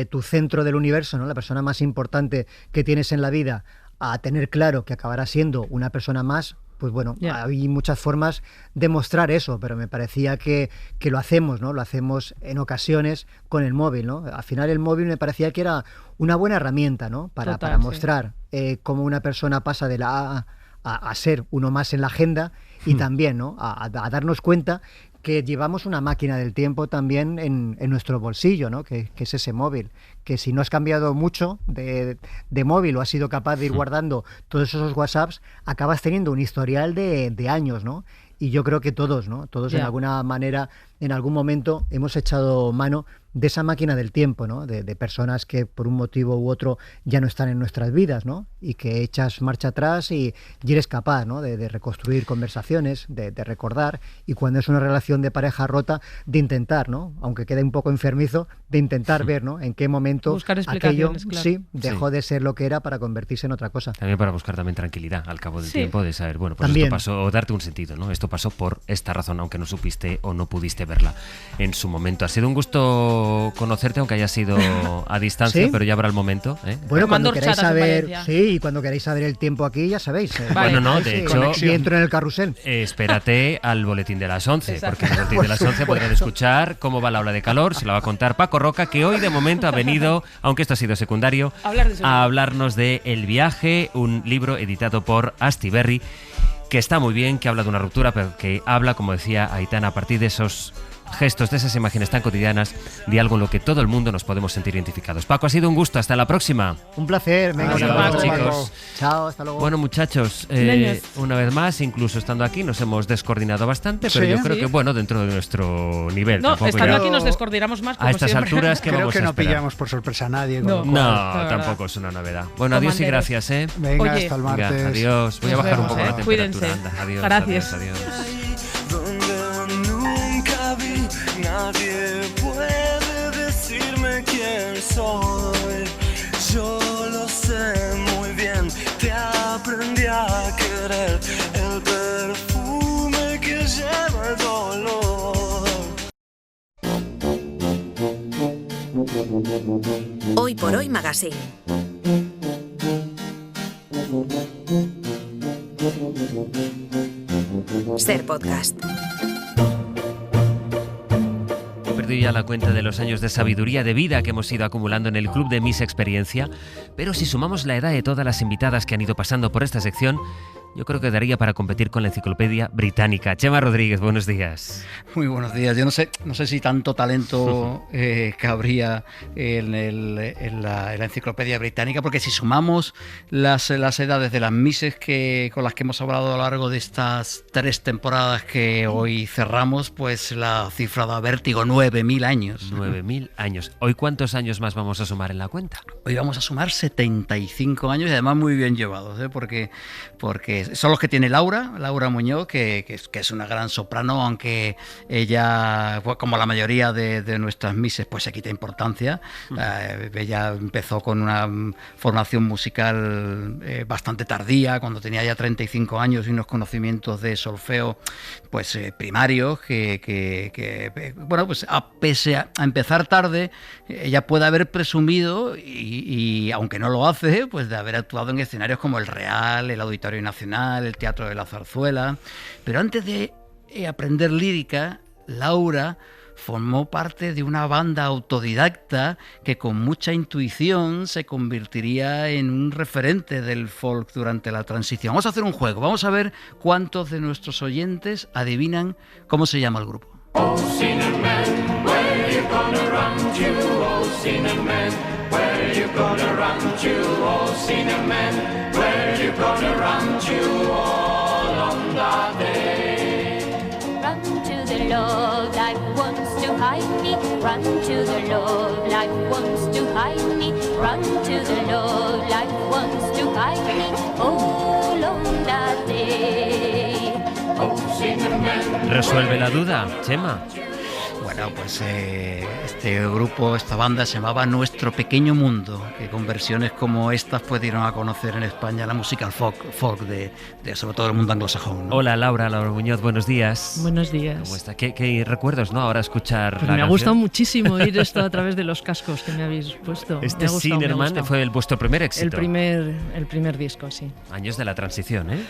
tu centro del universo, ¿no?, la persona más importante que tienes en la vida, a tener claro que acabará siendo una persona más, pues hay muchas formas de mostrar eso, pero me parecía que lo hacemos, ¿no? Lo hacemos en ocasiones con el móvil, ¿no? Al final el móvil me parecía que era una buena herramienta, ¿no?, para mostrar cómo una persona pasa de la A ser uno más en la agenda, y también, ¿no?, a darnos cuenta que llevamos una máquina del tiempo también en nuestro bolsillo, ¿no? Que es ese móvil, que si no has cambiado mucho de móvil o has sido capaz de ir guardando todos esos WhatsApps, acabas teniendo un historial de años, ¿no? Y yo creo que todos, ¿no? Todos en alguna manera, en algún momento, hemos echado mano de esa máquina del tiempo, ¿no? De personas que por un motivo u otro ya no están en nuestras vidas, ¿no? Y que echas marcha atrás y eres capaz, ¿no? De reconstruir conversaciones, de recordar, y cuando es una relación de pareja rota, de intentar, ¿no? Aunque quede un poco enfermizo, de intentar ver, ¿no? En qué momento aquello dejó de ser lo que era para convertirse en otra cosa. También para buscar también tranquilidad al cabo del tiempo, de saber, bueno, pues también esto pasó, o darte un sentido, ¿no? Esto pasó por esta razón, aunque no supiste o no pudiste verla en su momento. Ha sido un gusto conocerte, aunque haya sido a distancia, pero ya habrá el momento. Bueno, cuando queráis saber, y cuando queráis saber el tiempo aquí, ya sabéis. Vale. Bueno, no, de hecho, y entro en el carrusel. Espérate al boletín de las 11, porque en el boletín de las 11 podrán escuchar cómo va la ola de calor, se la va a contar Paco Roca, que hoy de momento ha venido, aunque esto ha sido secundario, a hablarnos de El viaje, un libro editado por Astiberri, que está muy bien, que habla de una ruptura, pero que habla, como decía Aitana, a partir de esos gestos, de esas imágenes tan cotidianas, de algo en lo que todo el mundo nos podemos sentir identificados. Paco, ha sido un gusto, hasta la próxima. Un placer, venga, hasta luego, chicos. Chao, hasta luego. Bueno, muchachos, una vez más, incluso estando aquí, nos hemos descoordinado bastante, pero yo creo que, bueno, dentro de nuestro nivel. No, estando aquí nos descoordinamos más, como a estas siempre. alturas, creo vamos que a no esperar? pillamos por sorpresa a nadie. No, tampoco es una novedad. Bueno, adiós y gracias, Venga, Oye, hasta el martes. Venga, adiós. Voy a bajar un poco la temperatura. Cuídense. Anda, adiós, Gracias. adiós. Nadie puede decirme quién soy. Yo lo sé muy bien. Te aprendí a querer. El perfume que lleva el dolor. Hoy por Hoy Magazine. Ser Podcast. He perdido ya la cuenta de los años de sabiduría de vida que hemos ido acumulando en el Club de Miss Experiencia, pero si sumamos la edad de todas las invitadas que han ido pasando por esta sección, yo creo que daría para competir con la Enciclopedia Británica. Chema Rodríguez, buenos días. Muy buenos días. Yo no sé si tanto talento cabría en la Enciclopedia Británica, porque si sumamos las edades de las Misses con las que hemos hablado a lo largo de estas 3 temporadas que hoy cerramos, pues la cifra da vértigo, 9.000 años. 9.000 años. ¿Hoy cuántos años más vamos a sumar en la cuenta? Hoy vamos a sumar 75 años y además muy bien llevados, porque son los que tiene Laura Muñoz, que es una gran soprano, aunque ella, como la mayoría de nuestras Misses, pues se quita importancia. Ella empezó con una formación musical bastante tardía, cuando tenía ya 35 años y unos conocimientos de solfeo pues primarios, bueno, pues pese a empezar tarde, ella puede haber presumido, y aunque no lo hace, pues de haber actuado en escenarios como el Real, el Auditorio Nacional, el Teatro de la Zarzuela. Pero antes de aprender lírica, Laura formó parte de una banda autodidacta que con mucha intuición se convertiría en un referente del folk durante la transición. Vamos a hacer un juego, vamos a ver cuántos de nuestros oyentes adivinan cómo se llama el grupo. Oh, Cinnamon, where you gonna run to? Oh, Cinnamon, where you gonna run to? Oh, Cinnamon, where you gonna run to all on that day? Run to the Lord, life wants to hide me. Run to the Lord, life wants to hide me. Run to the Lord, life wants to hide me all on that day. Oh, Cinnamon. ¿Resuelve la duda, Chema? Bueno, pues este grupo, esta banda se llamaba Nuestro Pequeño Mundo, que con versiones como estas pues dieron a conocer en España la música folk de sobre todo el mundo anglosajón, ¿no? Hola Laura Muñoz, buenos días. Buenos días. ¿Cómo está? ¿Qué recuerdos, no? Ahora escuchar pues la me ha canción. gustado muchísimo oír esto a través de los cascos que me habéis puesto. Este Cinnamon fue vuestro primer éxito. El primer disco, sí. Años de la transición, ¿eh?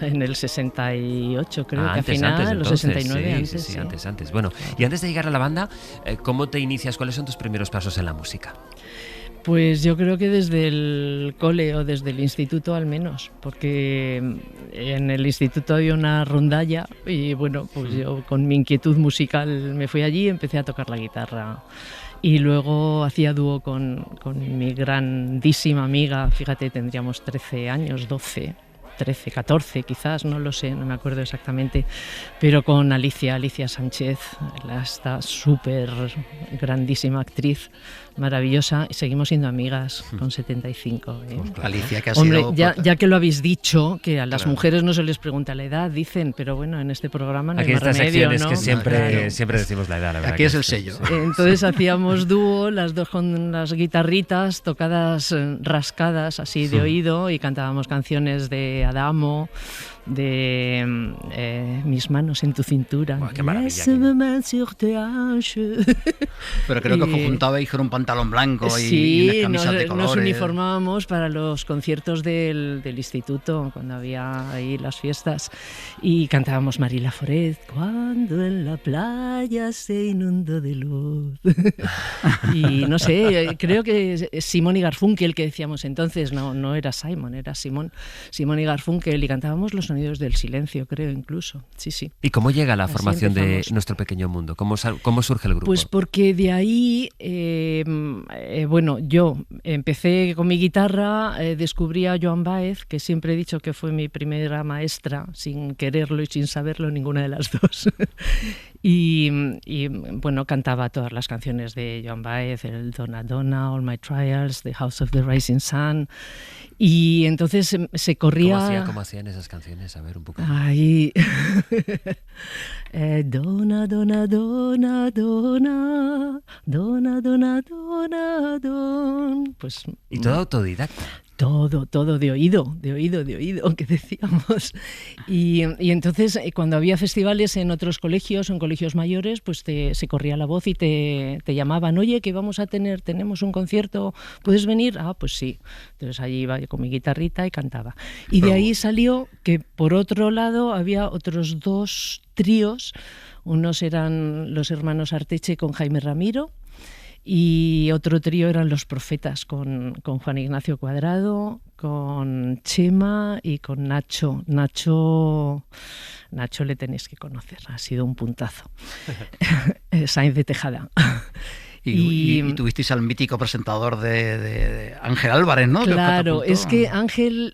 En el 68, creo que al final, los 69, sí, antes. Bueno, y antes de llegar a la banda, ¿cómo te inicias? ¿Cuáles son tus primeros pasos en la música? Pues yo creo que desde el cole o desde el instituto al menos, porque en el instituto había una rondalla y bueno, pues yo con mi inquietud musical me fui allí y empecé a tocar la guitarra. Y luego hacía dúo con mi grandísima amiga, fíjate, tendríamos 13 años, 12, 13, 14 quizás, no lo sé, no me acuerdo exactamente, pero con Alicia Sánchez, esta súper grandísima actriz, maravillosa, y seguimos siendo amigas con 75. Alicia, que ha Hombre, sido... ya que lo habéis dicho, que a las mujeres no se les pregunta la edad, dicen, pero bueno, en este programa no aquí hay más remedio, secciones ¿no? que siempre decimos la edad, la verdad. Aquí es el sello. Sí. Entonces hacíamos dúo, las dos con las guitarritas tocadas, rascadas así de oído, y cantábamos canciones de Adamo, de Mis manos en tu cintura. Buah, qué maravilla. Pero creo que os juntabais con un pantalón blanco y sí, unas camisas de colores. nos uniformábamos para los conciertos del instituto, cuando había ahí las fiestas, y cantábamos Marie Laforest, cuando en la playa se inundó de luz. Y no sé, creo que Simón y Garfunkel, que decíamos entonces, no era Simon, era Simón y Garfunkel, y cantábamos Los sonidos del silencio, creo, incluso. Sí. ¿Y cómo llega la Así formación empezamos. de Nuestro Pequeño Mundo? ¿Cómo surge el grupo? Pues porque de ahí, bueno, yo empecé con mi guitarra, descubrí a Joan Baez, que siempre he dicho que fue mi primera maestra, sin quererlo y sin saberlo, ninguna de las dos. Y bueno, cantaba todas las canciones de Joan Baez, el Donna Donna, All My Trials, The House of the Rising Sun. Y entonces se corría... ¿Cómo hacían esas canciones? A ver, un poco. Ahí. Donna, Donna, Donna, Donna, Donna, Donna, Donna, Donna. Pues, ¿Y todo autodidacta? Todo de oído, que decíamos. Y entonces, cuando había festivales en otros colegios, en colegios mayores, pues se corría la voz y te llamaban, oye, que tenemos un concierto, ¿puedes venir? Ah, pues sí. Entonces allí iba yo con mi guitarrita y cantaba. Y de ahí salió que, por otro lado, había otros dos tríos. Unos eran los hermanos Arteche con Jaime Ramiro, y otro trío eran Los Profetas con Juan Ignacio Cuadrado, con Chema y con Nacho. Nacho le tenéis que conocer, ha sido un puntazo. Sainz de Tejada. Y tuvisteis al mítico presentador de Ángel Álvarez, ¿no? Claro, es que Ángel,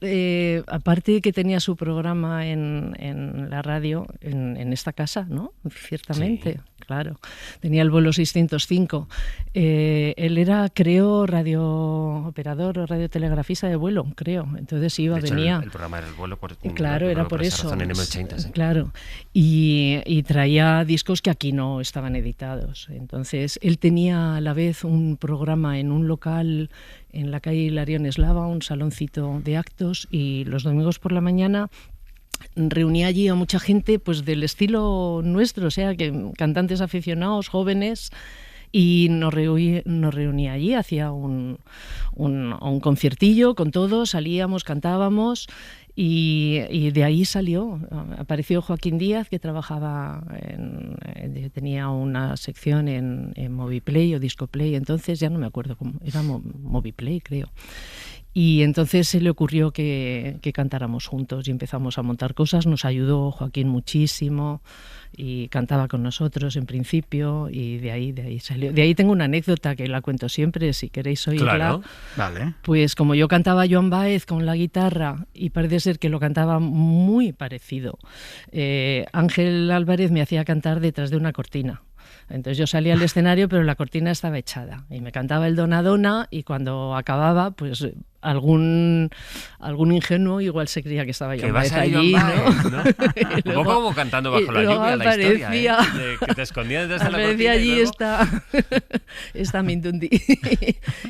aparte de que tenía su programa en la radio, en esta casa, ¿no? Ciertamente, sí. Claro. Tenía el vuelo 605. Él era, creo, radiooperador o radiotelegrafista de vuelo, creo. Entonces iba, de hecho, venía. El programa era el vuelo. Claro, era por eso. En M80, sí. Claro. Y traía discos que aquí no estaban editados. Entonces, él tenía a la vez un programa en un local en la calle Hilarión Eslava, un saloncito de actos, y los domingos por la mañana reunía allí a mucha gente, pues del estilo nuestro, o sea, que cantantes aficionados, jóvenes, y nos reunía allí, hacía un conciertillo con todos, salíamos, cantábamos. Y de ahí apareció Joaquín Díaz, que trabajaba tenía una sección en Moviplay o Discoplay, entonces ya no me acuerdo cómo, era Moviplay, creo. Y entonces se le ocurrió que cantáramos juntos y empezamos a montar cosas. Nos ayudó Joaquín muchísimo y cantaba con nosotros en principio, y de ahí salió. De ahí tengo una anécdota que la cuento siempre, si queréis oírla. Claro, vale. Pues como yo cantaba Joan Baez con la guitarra, y parece ser que lo cantaba muy parecido, Ángel Álvarez me hacía cantar detrás de una cortina. Entonces yo salía al escenario, pero la cortina estaba echada, y me cantaba el Donna Donna, y cuando acababa, pues algún ingenuo igual se creía que estaba yo allí, ¿no? Un poco como cantando bajo la lluvia, la historia, que te escondías detrás de la cortina. Allí y luego... está Mindundi.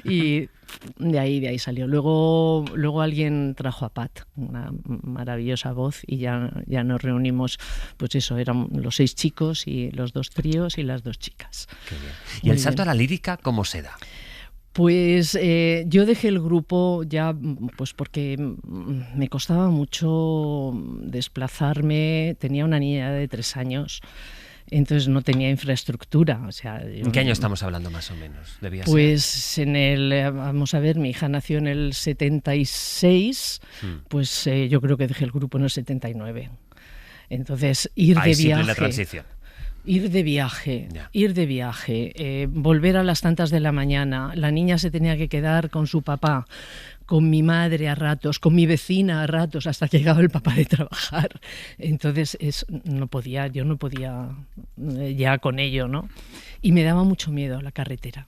Y de ahí salió. Luego alguien trajo a Pat, una maravillosa voz, y ya nos reunimos, pues eso, eran los 6 chicos y los 2 tríos y las 2 chicas. Qué bien. ¿Y el salto a la lírica cómo se da? Pues yo dejé el grupo ya pues porque me costaba mucho desplazarme. Tenía una niña de 3 años. Entonces no tenía infraestructura. O sea, ¿En qué año estamos hablando más o menos? Pues vamos a ver, mi hija nació en el 76, pues yo creo que dejé el grupo en el 79. Entonces, ir de viaje. La transición. Ir de viaje, volver a las tantas de la mañana, la niña se tenía que quedar con su papá, con mi madre a ratos, con mi vecina a ratos, hasta que llegaba el papá de trabajar. Entonces yo no podía ya con ello, ¿no? Y me daba mucho miedo la carretera.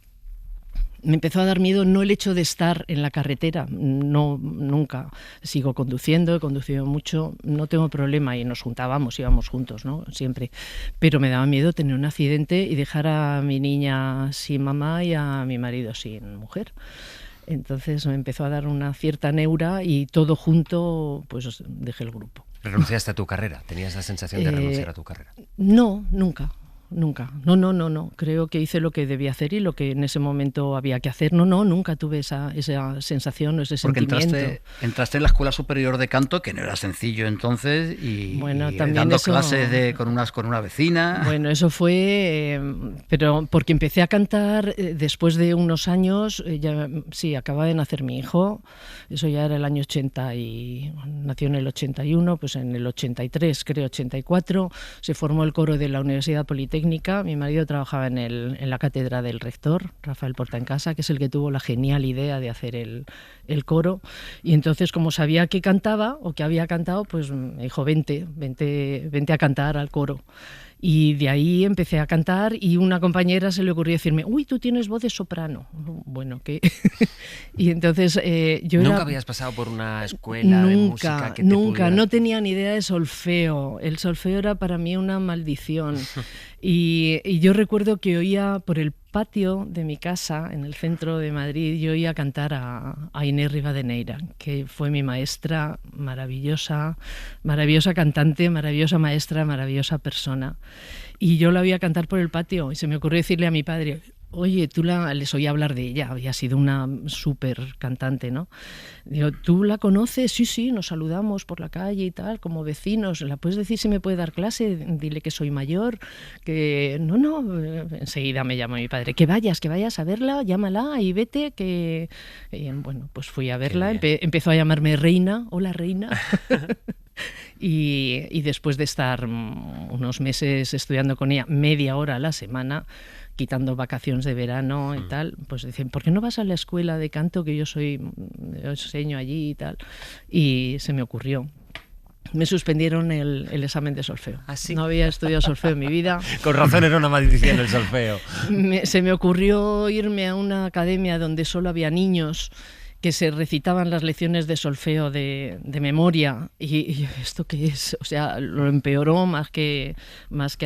Me empezó a dar miedo no el hecho de estar en la carretera, no, nunca. Sigo conduciendo, he conducido mucho, no tengo problema y nos juntábamos, íbamos juntos, ¿no? Siempre. Pero me daba miedo tener un accidente y dejar a mi niña sin mamá y a mi marido sin mujer. Entonces me empezó a dar una cierta neura y todo junto, pues dejé el grupo. ¿Renunciaste a tu carrera? ¿Tenías la sensación de renunciar a tu carrera? No, nunca. No. Creo que hice lo que debía hacer y lo que en ese momento había que hacer. Nunca tuve esa sensación o ese sentimiento. Porque entraste en la Escuela Superior de Canto, que no era sencillo entonces, y dando clases con una vecina. Bueno, eso fue, pero porque empecé a cantar después de unos años, acababa de nacer mi hijo, eso ya era el año 80 y nació en el 81, pues en el 83, creo 84, se formó el coro de la Universidad Politécnica. Mi marido trabajaba en la cátedra del rector, Rafael Portaencasa, que es el que tuvo la genial idea de hacer el coro. Y entonces, como sabía que cantaba o que había cantado, pues me dijo, vente a cantar al coro. Y de ahí empecé a cantar y una compañera se le ocurrió decirme, uy, tú tienes voz de soprano. Bueno, ¿qué? Y entonces yo ¿Nunca habías pasado por una escuela de música que te pudiera... No tenía ni idea de solfeo. El solfeo era para mí una maldición. Y yo recuerdo que oía por el patio de mi casa, en el centro de Madrid, yo oía cantar a Inés Rivadeneira, que fue mi maestra, maravillosa cantante, maravillosa maestra, maravillosa persona. Y yo la oía cantar por el patio y se me ocurrió decirle a mi padre, oye, les oía hablar de ella, había sido una súper cantante, ¿no? Digo, ¿tú la conoces? Sí, nos saludamos por la calle y tal, como vecinos. ¿La puedes decir si me puede dar clase? Dile que soy mayor, que... No, enseguida me llama mi padre, que vayas a verla, llámala y vete, que... Y, bueno, pues fui a verla, empezó a llamarme Reina, hola Reina. Y después de estar unos meses estudiando con ella, media hora a la semana, quitando vacaciones de verano y tal, pues dicen, ¿por qué no vas a la escuela de canto que yo enseño allí y tal? Y se me ocurrió. Me suspendieron el examen de solfeo. ¿Ah, sí? No había estudiado solfeo en mi vida. Con razón era una maldición el solfeo. Se me ocurrió irme a una academia donde solo había niños que se recitaban las lecciones de solfeo de memoria y ¿esto qué es? O sea, lo empeoró más que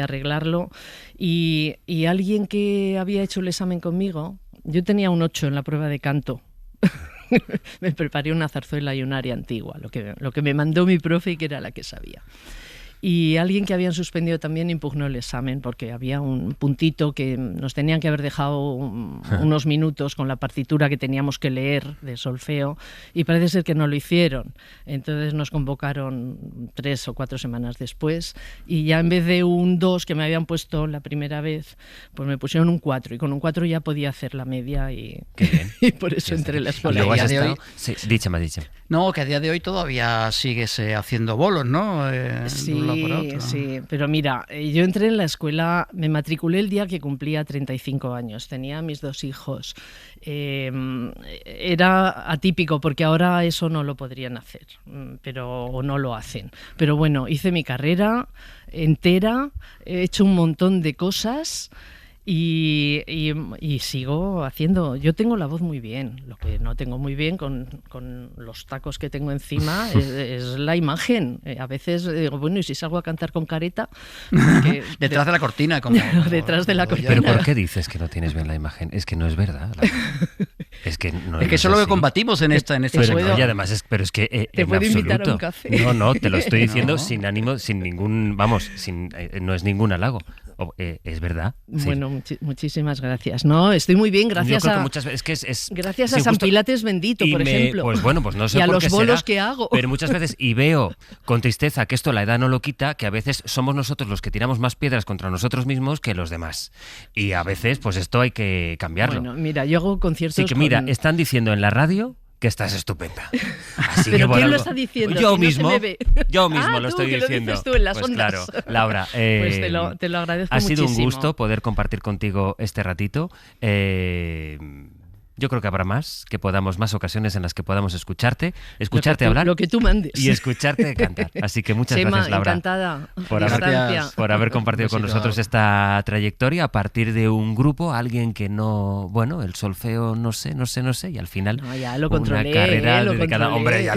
arreglarlo y alguien que había hecho el examen conmigo, yo tenía un 8 en la prueba de canto. Me preparé una zarzuela y un aria antigua, lo que me mandó mi profe y que era la que sabía. Y alguien que habían suspendido también impugnó el examen porque había un puntito que nos tenían que haber dejado unos minutos con la partitura que teníamos que leer de solfeo y parece ser que no lo hicieron. Entonces nos convocaron 3 o 4 semanas después y ya en vez de un 2 que me habían puesto la primera vez, pues me pusieron un 4 y con un 4 ya podía hacer la media y, qué bien. Y por eso entré en la escuela. Sí, díchame. No, que a día de hoy todavía sigues haciendo bolos, ¿no? Sí, pero mira, yo entré en la escuela, me matriculé el día que cumplía 35 años, tenía mis 2 hijos. Era atípico porque ahora eso no lo podrían hacer, o no lo hacen. Pero bueno, hice mi carrera entera, he hecho un montón de cosas. Y sigo haciendo. Yo tengo la voz muy bien. Lo que no tengo muy bien con los tacos que tengo encima es la imagen. A veces digo, bueno, ¿y si salgo a cantar con careta? Detrás de la cortina. Detrás de la cortina. ¿Pero por qué dices que no tienes bien la imagen? Es que no es verdad. Es que eso es lo que combatimos en esta pero y además pero es que te puedo invitar a un café. No, te lo estoy diciendo sin ánimo, sin ningún, no es ningún halago. es verdad. Sí. Bueno, muchísimas gracias. No, estoy muy bien, gracias a muchas veces, gracias a San Pilates bendito, por ejemplo. Pues bueno, pues no sé y a por los qué bolos será, que hago. pero muchas veces, y veo con tristeza que esto la edad no lo quita, que a veces somos nosotros los que tiramos más piedras contra nosotros mismos que los demás. Y a veces, pues esto hay que cambiarlo. Bueno, mira, yo hago conciertos. Sí, que mira, están diciendo en la radio que estás estupenda. Así ¿Pero que quién lo está diciendo? Yo Si mismo, no se me ve. yo mismo lo tú, estoy que diciendo. Lo dices tú en las pues ondas. claro, Laura. Pues te lo agradezco muchísimo. Ha sido un gusto poder compartir contigo este ratito. Yo creo que habrá más ocasiones en las que podamos escucharte hablar. Lo que tú mandes. Y escucharte cantar. Así que muchas Chema, gracias, Laura. Encantada. Por haber compartido con nosotros esta trayectoria a partir de un grupo, alguien que no, bueno, el solfeo no sé, y al final no, ya lo controlé, una carrera lo dedicada. controlé. Hombre, ya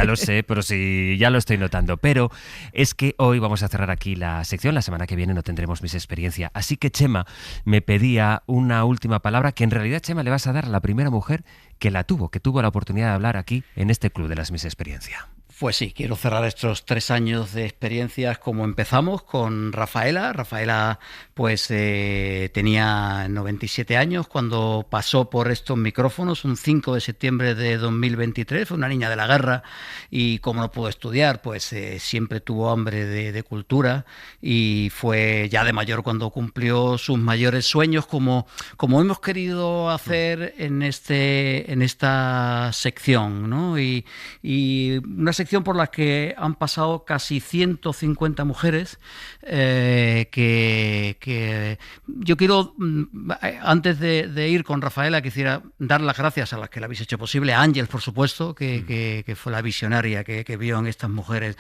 lo sé, pero sí, ya lo estoy notando. Pero es que hoy vamos a cerrar aquí la sección, la semana que viene no tendremos Miss Experiencia. Así que Chema me pedía una última palabra que en realidad, Chema, le vas a dar a la primera mujer que tuvo la oportunidad de hablar aquí en este Club de las Miss Experiencia. Pues sí, quiero cerrar estos 3 años de experiencias como empezamos con Rafaela. Rafaela pues tenía 97 años cuando pasó por estos micrófonos un 5 de septiembre de 2023. Fue una niña de la guerra y como no pudo estudiar, pues siempre tuvo hambre de cultura y fue ya de mayor cuando cumplió sus mayores sueños como hemos querido hacer en esta sección, ¿no? Y una sección por la que han pasado casi 150 mujeres que yo quiero, antes de ir con Rafaela, quisiera dar las gracias a las que la habéis hecho posible, a Ángel, por supuesto, que fue la visionaria que vio en estas mujeres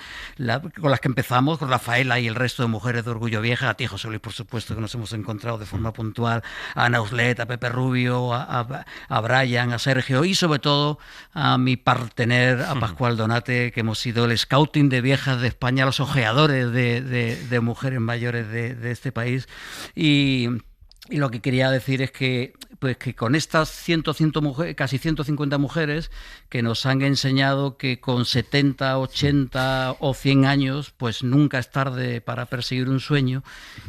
con las que empezamos, con Rafaela y el resto de mujeres de Orgullo Vieja, a ti, José Luis, por supuesto, que nos hemos encontrado de forma puntual, a Ana Uslet, a Pepe Rubio, a Brian, a Sergio y sobre todo a mi partener, a Pascual Donate, que hemos sido el scouting de viejas de España, los ojeadores de mujeres mayores de este país. Y lo que quería decir es que con estas casi 150 mujeres que nos han enseñado que con 70, 80 o 100 años pues nunca es tarde para perseguir un sueño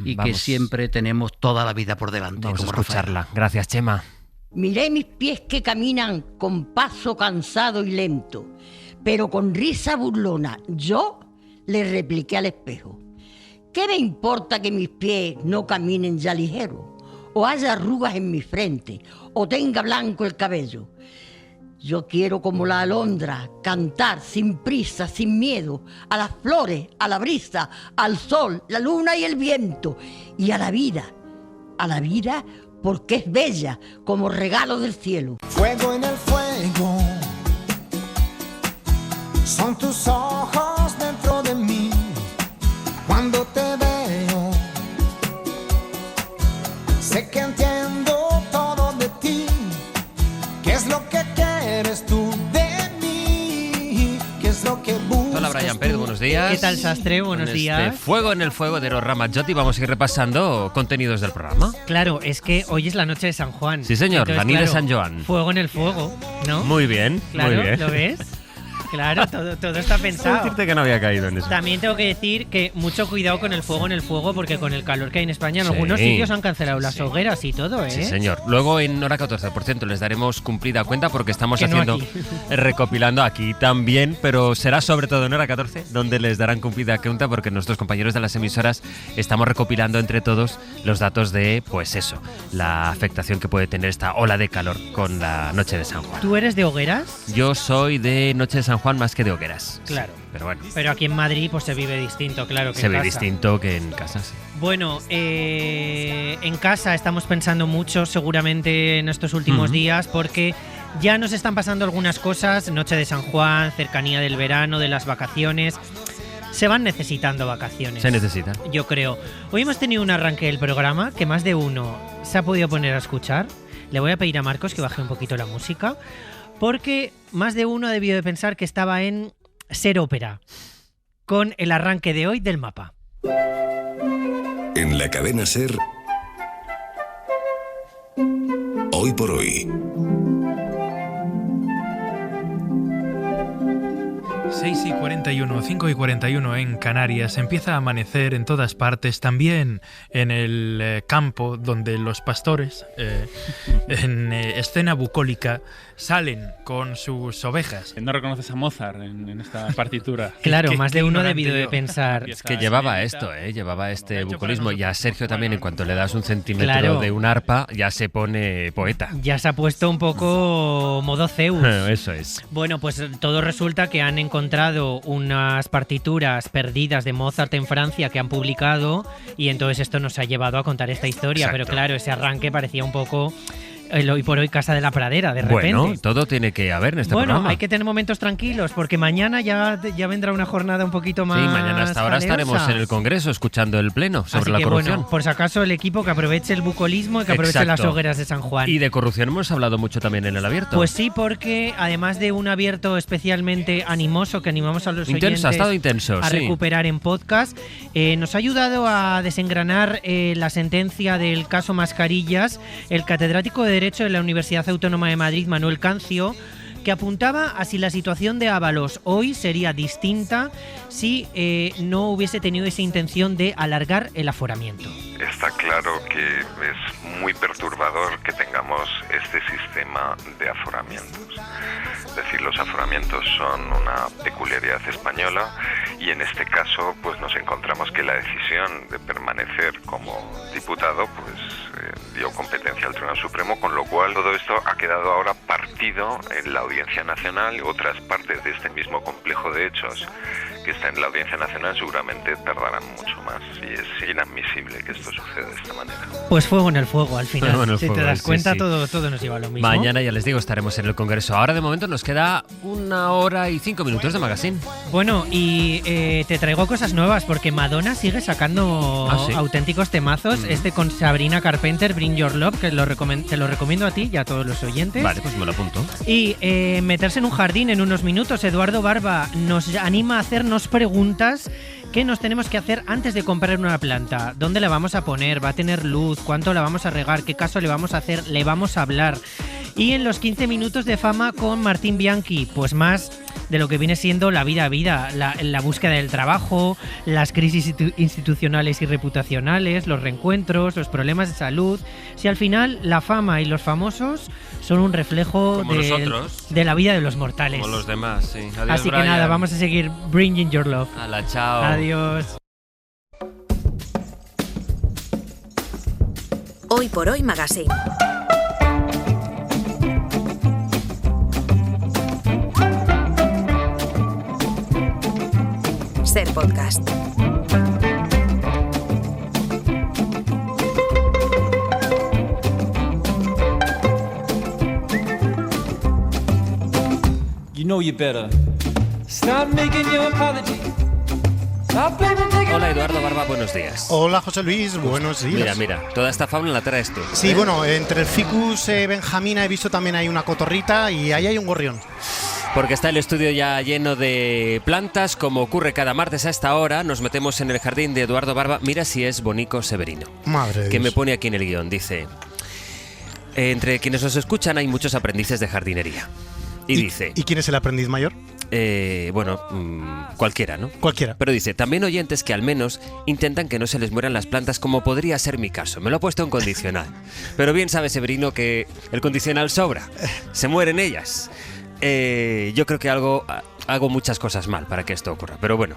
y que siempre tenemos toda la vida por delante. Vamos a como escucharla. Rafaela. Gracias, Chema. Miré mis pies que caminan con paso cansado y lento, pero con risa burlona yo le repliqué al espejo: ¿qué me importa que mis pies no caminen ya ligero, o haya arrugas en mi frente, o tenga blanco el cabello? Yo quiero, como la alondra, cantar sin prisa, sin miedo, a las flores, a la brisa, al sol, la luna y el viento, y a la vida porque es bella como regalo del cielo. Fuego en el fuego, son tus ojos dentro de mí, cuando te veo, sé que entiendo todo de ti, qué es lo que quieres tú de mí, qué es lo que buscas. Hola, Brian Pérez, buenos días. ¿Qué tal, Sastre? Buenos días. Fuego en el fuego de los Ramazzotti, vamos a ir repasando contenidos del programa. Claro, es que hoy es la noche de San Juan. Sí, señor, entonces, la nit de San Joan. Fuego en el fuego, ¿no? Muy bien, claro, muy bien. ¿lo ves? Claro, todo está pensado. Decirte que no había caído en eso. También tengo que decir que mucho cuidado con el fuego en el fuego, porque con el calor que hay en España, en Sí. algunos sitios han cancelado las hogueras y todo, ¿eh? Sí, señor. Luego en hora 14, por cierto, les daremos cumplida cuenta porque estamos Que no haciendo, aquí. recopilando aquí también, pero será sobre todo en hora 14 donde les darán cumplida cuenta porque nuestros compañeros de las emisoras estamos recopilando entre todos los datos de, pues eso, la afectación que puede tener esta ola de calor con la noche de San Juan. ¿Tú eres de hogueras? Yo soy de noche de San Juan más que de hogueras. Claro. Sí, pero bueno. Pero aquí en Madrid pues se vive distinto, claro, que Se en ve casa. distinto que en casa, sí. Bueno, en casa estamos pensando mucho seguramente en estos últimos días porque ya nos están pasando algunas cosas, noche de San Juan, cercanía del verano, de las vacaciones. Se van necesitando vacaciones. Se necesitan. Yo creo. Hoy hemos tenido un arranque del programa que más de uno se ha podido poner a escuchar. Le voy a pedir a Marcos que baje un poquito la música porque más de uno ha debido de pensar que estaba en Ser Ópera con el arranque de hoy del mapa. En la cadena SER, Hoy por Hoy. 6:41, 5:41 en Canarias. Empieza a amanecer en todas partes, también en el campo donde los pastores, en escena bucólica, salen con sus ovejas. ¿No reconoces a Mozart en esta partitura? Claro, más de uno ha debido de pensar. Es que llevaba esto, llevaba este bucolismo. Y a Sergio también, en cuanto le das un centímetro de un arpa, ya se pone poeta. Ya se ha puesto un poco modo Zeus. Eso es. Bueno, pues todo resulta que han encontrado unas partituras perdidas de Mozart en Francia que han publicado, y entonces esto nos ha llevado a contar esta historia. Exacto. Pero claro, ese arranque parecía un poco el hoy por hoy Casa de la Pradera, de repente. Bueno, todo tiene que haber en este programa. Bueno, hay que tener momentos tranquilos, porque mañana ya vendrá una jornada un poquito más. Sí, mañana hasta ahora estaremos en el Congreso escuchando el pleno sobre la corrupción. Bueno, por si acaso el equipo que aproveche el bucolismo y que aproveche las hogueras de San Juan. Y de corrupción hemos hablado mucho también en el abierto. Pues sí, porque además de un abierto especialmente animoso que animamos a los oyentes ha estado intenso, a recuperar en podcast, nos ha ayudado a desengranar la sentencia del caso Mascarillas el catedrático de Derecho de la Universidad Autónoma de Madrid, Manuel Cancio, que apuntaba a si la situación de Ábalos hoy sería distinta si no hubiese tenido esa intención de alargar el aforamiento. Está claro que es muy perturbador que tengamos este sistema de aforamientos. Es decir, los aforamientos son una peculiaridad española y en este caso pues nos encontramos que la decisión de permanecer como diputado pues dio competencia al Tribunal Supremo, con lo cual todo esto ha quedado ahora partido en la Audiencia Nacional. Otras partes de este mismo complejo de hechos que está en la Audiencia Nacional seguramente tardarán mucho más, y es inadmisible que esto suceda de esta manera. Pues fuego en el fuego al final. Si te das cuenta, sí. Todo nos lleva a lo mismo. Mañana, ya les digo, estaremos en el Congreso. Ahora de momento nos queda 1 hora y 5 minutos de magazine. Bueno, y te traigo cosas nuevas, porque Madonna sigue sacando auténticos temazos. Este con Sabrina Carpenter, Bring Your Love, que te lo recomiendo a ti y a todos los oyentes. Vale, pues me lo apunto. Y meterse en un jardín en unos minutos. Eduardo Barba nos anima a hacernos preguntas. ¿Qué nos tenemos que hacer antes de comprar una planta? ¿Dónde la vamos a poner? ¿Va a tener luz? ¿Cuánto la vamos a regar? ¿Qué caso le vamos a hacer? ¿Le vamos a hablar? Y en los 15 minutos de fama con Martín Bianchi, pues más de lo que viene siendo la vida a vida, la búsqueda del trabajo, las crisis institucionales y reputacionales, los reencuentros, los problemas de salud. Si al final la fama y los famosos son un reflejo de la vida de los mortales. Como los demás, sí. Adiós, así Brian. que nada, vamos a seguir Bringing Your Love. Hala, chao. Adiós. Hoy por hoy Magazine. Ser podcast. You know you better stop making your apology. Hola Eduardo Barba, buenos días. Hola José Luis, buenos días. Mira, toda esta fauna la traes tú. Sí, bueno, entre el ficus benjamina he visto también hay una cotorrita y ahí hay un gorrión. Porque está el estudio ya lleno de plantas, como ocurre cada martes a esta hora. Nos metemos en el jardín de Eduardo Barba. Mira si es Bonico Severino. Madre de que Dios. me pone aquí en el guión. Dice: entre quienes os escuchan hay muchos aprendices de jardinería. Y dice... ¿Y quién es el aprendiz mayor? Cualquiera, ¿no? Cualquiera. Pero dice, también oyentes que al menos intentan que no se les mueran las plantas, como podría ser mi caso. Me lo ha puesto en condicional. Pero bien sabe Severino que el condicional sobra. Se mueren ellas. Yo creo que hago muchas cosas mal para que esto ocurra. Pero bueno.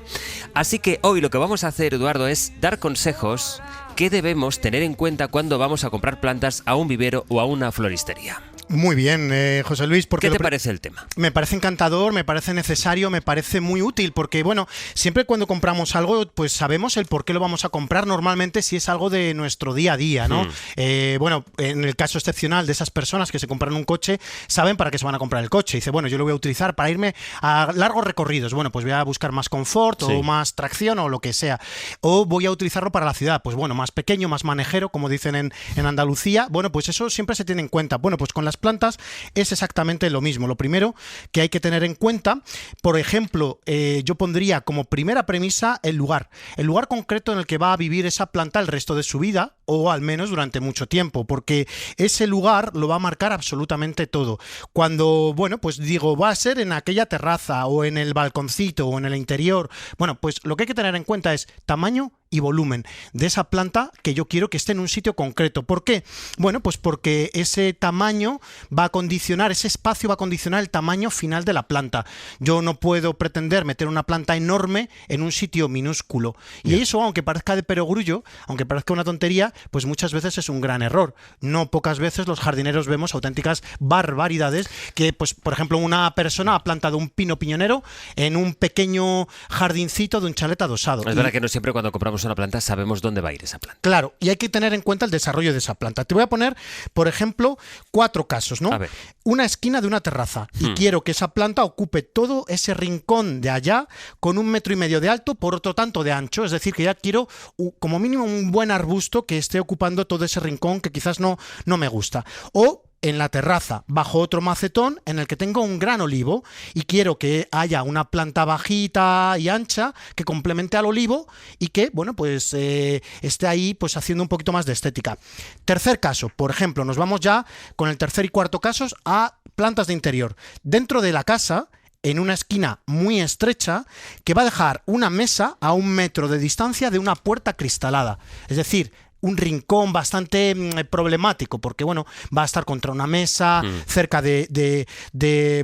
Así que hoy lo que vamos a hacer, Eduardo, es dar consejos que debemos tener en cuenta cuando vamos a comprar plantas a un vivero o a una floristería. Muy bien, José Luis. Porque ¿Qué te parece el tema? Me parece encantador, me parece necesario, me parece muy útil, porque bueno, siempre cuando compramos algo, pues sabemos el por qué lo vamos a comprar normalmente si es algo de nuestro día a día, ¿no? Bueno, en el caso excepcional de esas personas que se compran un coche, saben para qué se van a comprar el coche. Dice, bueno, yo lo voy a utilizar para irme a largos recorridos. Bueno, pues voy a buscar más confort o más tracción o lo que sea. O voy a utilizarlo para la ciudad, pues bueno, más pequeño, más manejero, como dicen en Andalucía. Bueno, pues eso siempre se tiene en cuenta. Bueno, pues con las plantas es exactamente lo mismo. Lo primero que hay que tener en cuenta, por ejemplo, yo pondría como primera premisa el lugar concreto en el que va a vivir esa planta el resto de su vida. o al menos durante mucho tiempo, porque ese lugar lo va a marcar absolutamente todo. Cuando, bueno, pues digo, va a ser en aquella terraza o en el balconcito o en el interior, bueno, pues lo que hay que tener en cuenta es tamaño y volumen de esa planta que yo quiero que esté en un sitio concreto. ¿Por qué? Bueno, pues porque ese tamaño va a condicionar, ese espacio va a condicionar el tamaño final de la planta. Yo no puedo pretender meter una planta enorme en un sitio minúsculo. Y eso, aunque parezca de perogrullo, aunque parezca una tontería, pues muchas veces es un gran error. No pocas veces los jardineros vemos auténticas barbaridades que, pues, por ejemplo, una persona ha plantado un pino piñonero en un pequeño jardincito de un chalet adosado. Es verdad que no siempre cuando compramos una planta sabemos dónde va a ir esa planta. Claro, y hay que tener en cuenta el desarrollo de esa planta. Te voy a poner, por ejemplo, 4 casos, ¿no? A ver. Una esquina de una terraza y quiero que esa planta ocupe todo ese rincón de allá con 1,5 metros de alto por otro tanto de ancho. Es decir, que ya quiero como mínimo un buen arbusto que esté ocupando todo ese rincón que quizás no me gusta. O en la terraza, bajo otro macetón en el que tengo un gran olivo y quiero que haya una planta bajita y ancha que complemente al olivo y que, bueno, pues esté ahí pues haciendo un poquito más de estética. Tercer caso, por ejemplo, nos vamos ya con el tercer y cuarto casos a plantas de interior. Dentro de la casa, en una esquina muy estrecha, que va a dejar una mesa a 1 metro de distancia de una puerta cristalada. Es decir, un rincón bastante problemático, porque bueno, va a estar contra una mesa, cerca de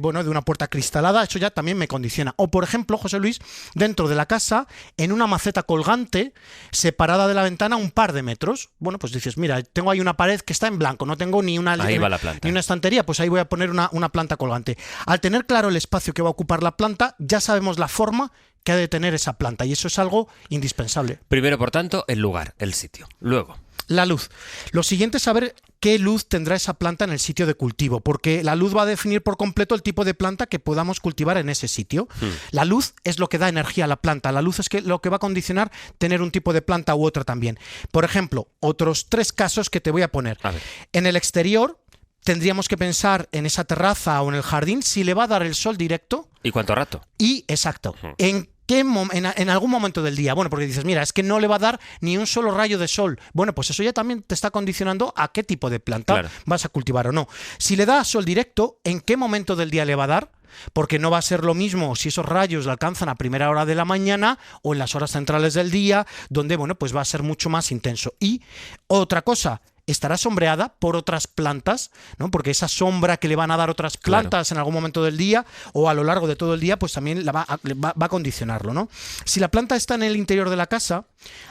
una puerta cristalada. Eso ya también me condiciona. O por ejemplo, José Luis, dentro de la casa, en una maceta colgante, separada de la ventana un par de metros. Bueno, pues dices, mira, tengo ahí una pared que está en blanco, no tengo ni una estantería, pues ahí voy a poner una planta colgante. Al tener claro el espacio que va a ocupar la planta, ya sabemos la forma que ha de tener esa planta, y eso es algo indispensable. Primero, por tanto, el lugar, el sitio. Luego, la luz. Lo siguiente es saber qué luz tendrá esa planta en el sitio de cultivo, porque la luz va a definir por completo el tipo de planta que podamos cultivar en ese sitio. La luz es lo que da energía a la planta, la luz es lo que va a condicionar tener un tipo de planta u otra también. Por ejemplo, otros 3 casos que te voy a poner. En el exterior, tendríamos que pensar en esa terraza o en el jardín si le va a dar el sol directo. ¿Y cuánto rato? Y, exacto, en algún momento del día. Bueno, porque dices, mira, es que no le va a dar ni un solo rayo de sol. Bueno, pues eso ya también te está condicionando a qué tipo de planta vas a cultivar o no. Si le da sol directo, ¿en qué momento del día le va a dar? Porque no va a ser lo mismo si esos rayos le alcanzan a primera hora de la mañana o en las horas centrales del día, donde, bueno, pues va a ser mucho más intenso. Y otra cosa, estará sombreada por otras plantas, ¿no? Porque esa sombra que le van a dar otras plantas en algún momento del día o a lo largo de todo el día, pues también va a condicionarlo, ¿no? Si la planta está en el interior de la casa,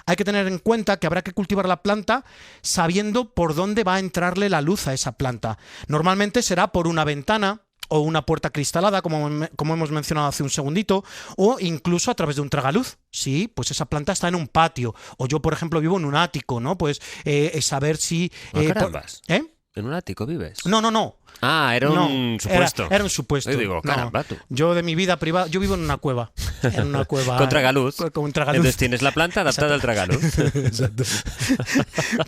hay que tener en cuenta que habrá que cultivar la planta sabiendo por dónde va a entrarle la luz a esa planta. Normalmente será por una ventana o una puerta cristalada, como hemos mencionado hace un segundito, o incluso a través de un tragaluz. Sí, pues esa planta está en un patio. O yo, por ejemplo, vivo en un ático, ¿no? Pues saber si... ¿En un ático vives? No. Ah, era un supuesto. Era un supuesto. Yo digo, caramba, tú. Yo de mi vida privada, yo vivo en una cueva. En una cueva. Con tragaluz. Con tragaluz. Entonces tienes la planta adaptada al tragaluz. Exacto.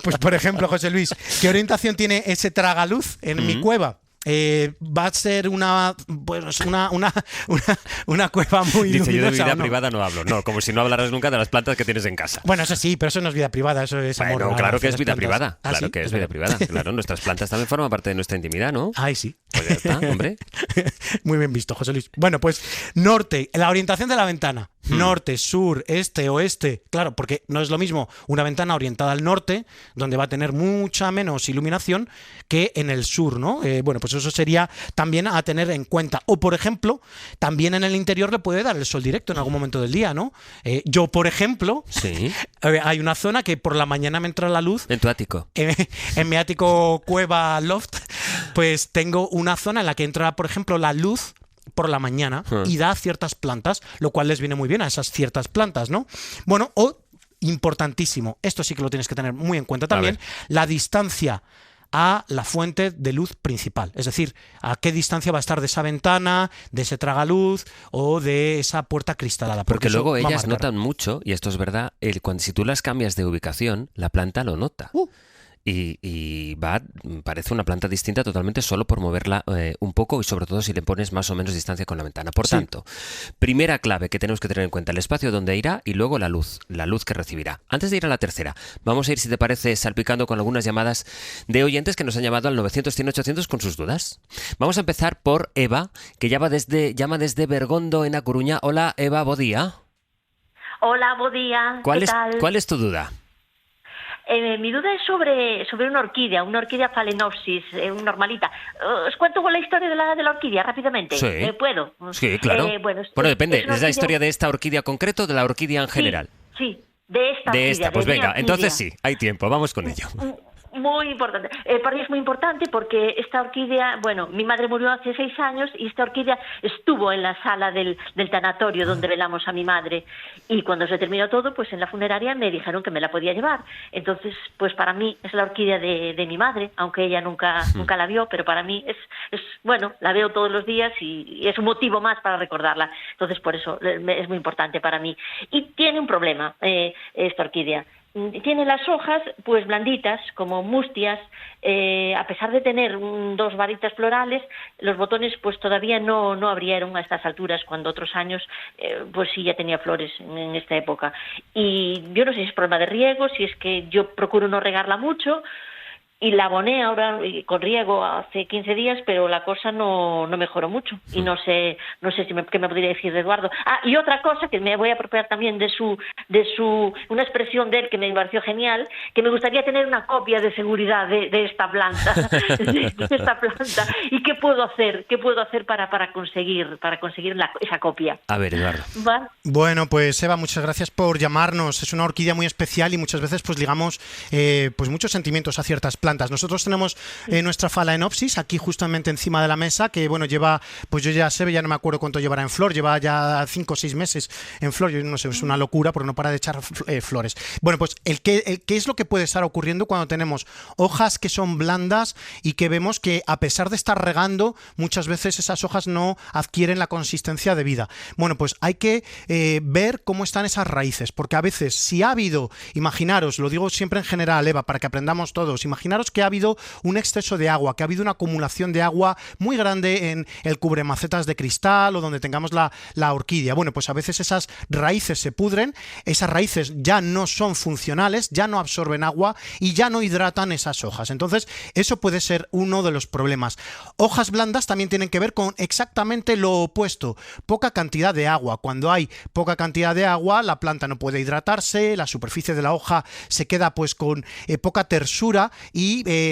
Pues por ejemplo, José Luis, ¿qué orientación tiene ese tragaluz en mi cueva? Va a ser una cueva muy Dice, luminosa. yo de vida privada no hablo. No, como si no hablaras nunca de las plantas que tienes en casa. Bueno, eso sí, pero eso no es vida privada, eso es amor. Bueno, claro que es vida plantas. privada. ¿Ah, claro sí? que es vida privada. Claro, nuestras plantas también forman parte de nuestra intimidad, ¿no? Ay, sí. Pues ya está, hombre. Muy bien visto, José Luis. Bueno, pues norte, la orientación de la ventana. Norte, sur, este, oeste. Claro, porque no es lo mismo una ventana orientada al norte, donde va a tener mucha menos iluminación, que en el sur, ¿no? Bueno, pues eso sería también a tener en cuenta. O, por ejemplo, también en el interior le puede dar el sol directo en algún momento del día, ¿no? Yo, por ejemplo, hay una zona que por la mañana me entra la luz. ¿En tu ático? En mi ático cueva loft, pues tengo una zona en la que entra, por ejemplo, la luz por la mañana y da ciertas plantas, lo cual les viene muy bien a esas ciertas plantas, ¿no? Bueno, o importantísimo, esto sí que lo tienes que tener muy en cuenta también, la distancia a la fuente de luz principal, es decir, a qué distancia va a estar de esa ventana, de ese tragaluz o de esa puerta cristalada. Porque luego ellas notan mucho, y esto es verdad, si tú las cambias de ubicación, la planta lo nota. Y y parece una planta distinta totalmente solo por moverla un poco y sobre todo si le pones más o menos distancia con la ventana. Por tanto, primera clave que tenemos que tener en cuenta, el espacio donde irá y luego la luz que recibirá. Antes de ir a la tercera, vamos a ir, si te parece, salpicando con algunas llamadas de oyentes que nos han llamado al 900-100-800 con sus dudas. Vamos a empezar por Eva, que llama desde Bergondo, en A Coruña. Hola, Eva, bo día. Hola, buen día. ¿Qué tal? ¿Cuál es tu duda? Mi duda es sobre una orquídea Phalaenopsis, normalita. ¿Os cuento la historia de la orquídea rápidamente? Sí. ¿Puedo? Sí, claro. Bueno, depende. ¿Es la historia de esta orquídea concreto o de la orquídea en general? Sí, de esta orquídea. De esta, pues venga, orquídea. entonces sí, hay tiempo, vamos con ello. Muy importante. Para mí es muy importante porque esta orquídea, bueno, mi madre murió hace 6 años y esta orquídea estuvo en la sala del tanatorio donde velamos a mi madre. Y cuando se terminó todo, pues en la funeraria me dijeron que me la podía llevar. Entonces, pues para mí es la orquídea de mi madre, aunque ella nunca la vio, pero para mí es bueno, la veo todos los días y es un motivo más para recordarla. Entonces, por eso es muy importante para mí. Y tiene un problema esta orquídea. Tiene las hojas pues blanditas, como mustias, a pesar de tener 2 varitas florales, los botones pues todavía no abrieron a estas alturas, cuando otros años pues sí ya tenía flores en esta época. Y yo no sé si es problema de riego, si es que yo procuro no regarla mucho, y la aboné ahora con riego hace 15 días, pero la cosa no mejoró mucho. Y no sé qué me podría decir de Eduardo. Y otra cosa que me voy a apropiar también de una expresión de él que me pareció genial, que me gustaría tener una copia de seguridad de esta planta, de esta planta. ¿Y qué puedo hacer? ¿Qué puedo hacer para conseguir esa copia? A ver, Eduardo. ¿Vale? Bueno, pues Eva, muchas gracias por llamarnos. Es una orquídea muy especial y muchas veces pues ligamos pues muchos sentimientos a ciertas plantas. Nosotros tenemos nuestra Phalaenopsis aquí justamente encima de la mesa, que bueno, lleva, pues yo ya sé, ya no me acuerdo cuánto llevará en flor, lleva ya 5 o 6 meses en flor, yo no sé, es una locura porque no para de echar flores. Bueno, pues ¿qué es lo que puede estar ocurriendo cuando tenemos hojas que son blandas y que vemos que a pesar de estar regando, muchas veces esas hojas no adquieren la consistencia debida? Bueno, pues hay que ver cómo están esas raíces, porque a veces si ha habido, imaginaros, lo digo siempre en general, Eva, para que aprendamos todos, imaginaros que ha habido un exceso de agua, que ha habido una acumulación de agua muy grande en el cubremacetas de cristal o donde tengamos la orquídea. Bueno, pues a veces esas raíces se pudren, esas raíces ya no son funcionales, ya no absorben agua y ya no hidratan esas hojas. Entonces, eso puede ser uno de los problemas. Hojas blandas también tienen que ver con exactamente lo opuesto, poca cantidad de agua. Cuando hay poca cantidad de agua, la planta no puede hidratarse, la superficie de la hoja se queda pues con poca tersura y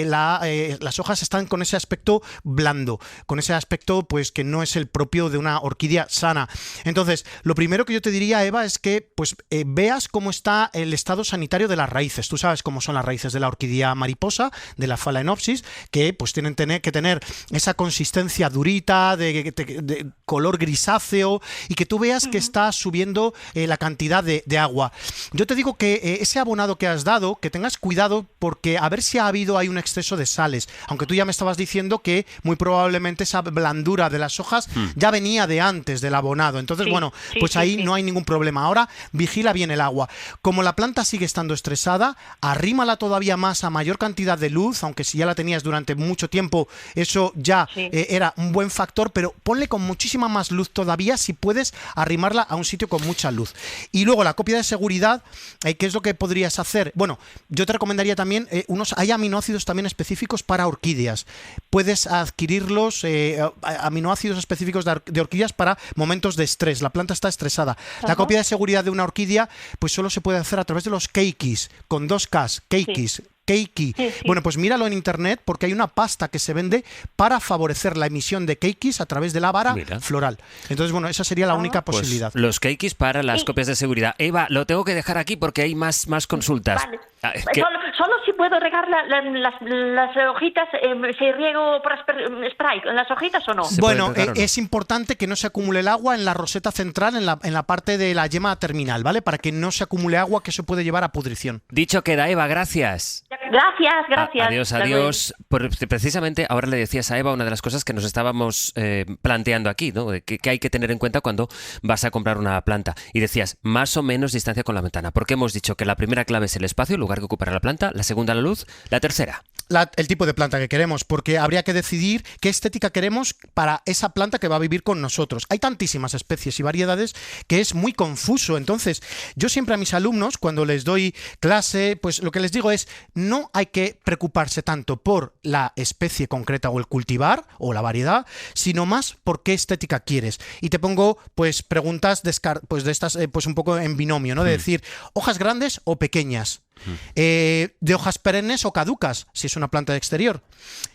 las hojas están con ese aspecto blando, con ese aspecto pues que no es el propio de una orquídea sana. Entonces, lo primero que yo te diría, Eva, es que pues veas cómo está el estado sanitario de las raíces. Tú sabes cómo son las raíces de la orquídea mariposa, de la Phalaenopsis, que pues tienen que tener esa consistencia durita, de color grisáceo, y que tú veas que está subiendo la cantidad de agua. Yo te digo que ese abonado que has dado, que tengas cuidado, porque a ver si hay un exceso de sales, aunque tú ya me estabas diciendo que muy probablemente esa blandura de las hojas ya venía de antes del abonado. Entonces, pues ahí no hay ningún problema. Ahora vigila bien el agua. Como la planta sigue estando estresada, arrímala todavía más a mayor cantidad de luz, aunque si ya la tenías durante mucho tiempo, eso ya era un buen factor, pero ponle con muchísima más luz todavía si puedes arrimarla a un sitio con mucha luz. Y luego la copia de seguridad, ¿qué es lo que podrías hacer? Bueno, yo te recomendaría también hay aminoácidos también específicos para orquídeas. Puedes adquirirlos, aminoácidos específicos de orquídeas para momentos de estrés. La planta está estresada. La copia de seguridad de una orquídea pues solo se puede hacer a través de los keikis, con 2 Ks, keikis. Keiki. Bueno, pues míralo en internet porque hay una pasta que se vende para favorecer la emisión de keikis a través de la vara floral. Entonces, bueno, esa sería la única posibilidad. Pues los keikis para las copias de seguridad. Eva, lo tengo que dejar aquí porque hay más consultas. Vale. Solo si puedo regar las hojitas, si riego por spray en las hojitas o no. Bueno, es importante que no se acumule el agua en la roseta central, en la parte de la yema terminal, ¿vale? Para que no se acumule agua, que eso puede llevar a pudrición. Dicho queda, Eva, gracias. Gracias. Adiós. Precisamente ahora le decías a Eva una de las cosas que nos estábamos planteando aquí, ¿no? Que hay que tener en cuenta cuando vas a comprar una planta. Y decías, más o menos distancia con la ventana. Porque hemos dicho que la primera clave es el espacio, el lugar que ocupará la planta, la segunda la luz, la tercera. el tipo de planta que queremos, porque habría que decidir qué estética queremos para esa planta que va a vivir con nosotros. Hay tantísimas especies y variedades que es muy confuso. Entonces, yo siempre a mis alumnos, cuando les doy clase, pues lo que les digo es, no hay que preocuparse tanto por la especie concreta o el cultivar o la variedad, sino más por qué estética quieres. Y te pongo pues preguntas pues de estas pues un poco en binomio, ¿no? De decir, hojas grandes o pequeñas. De hojas perennes o caducas, si es una planta de exterior,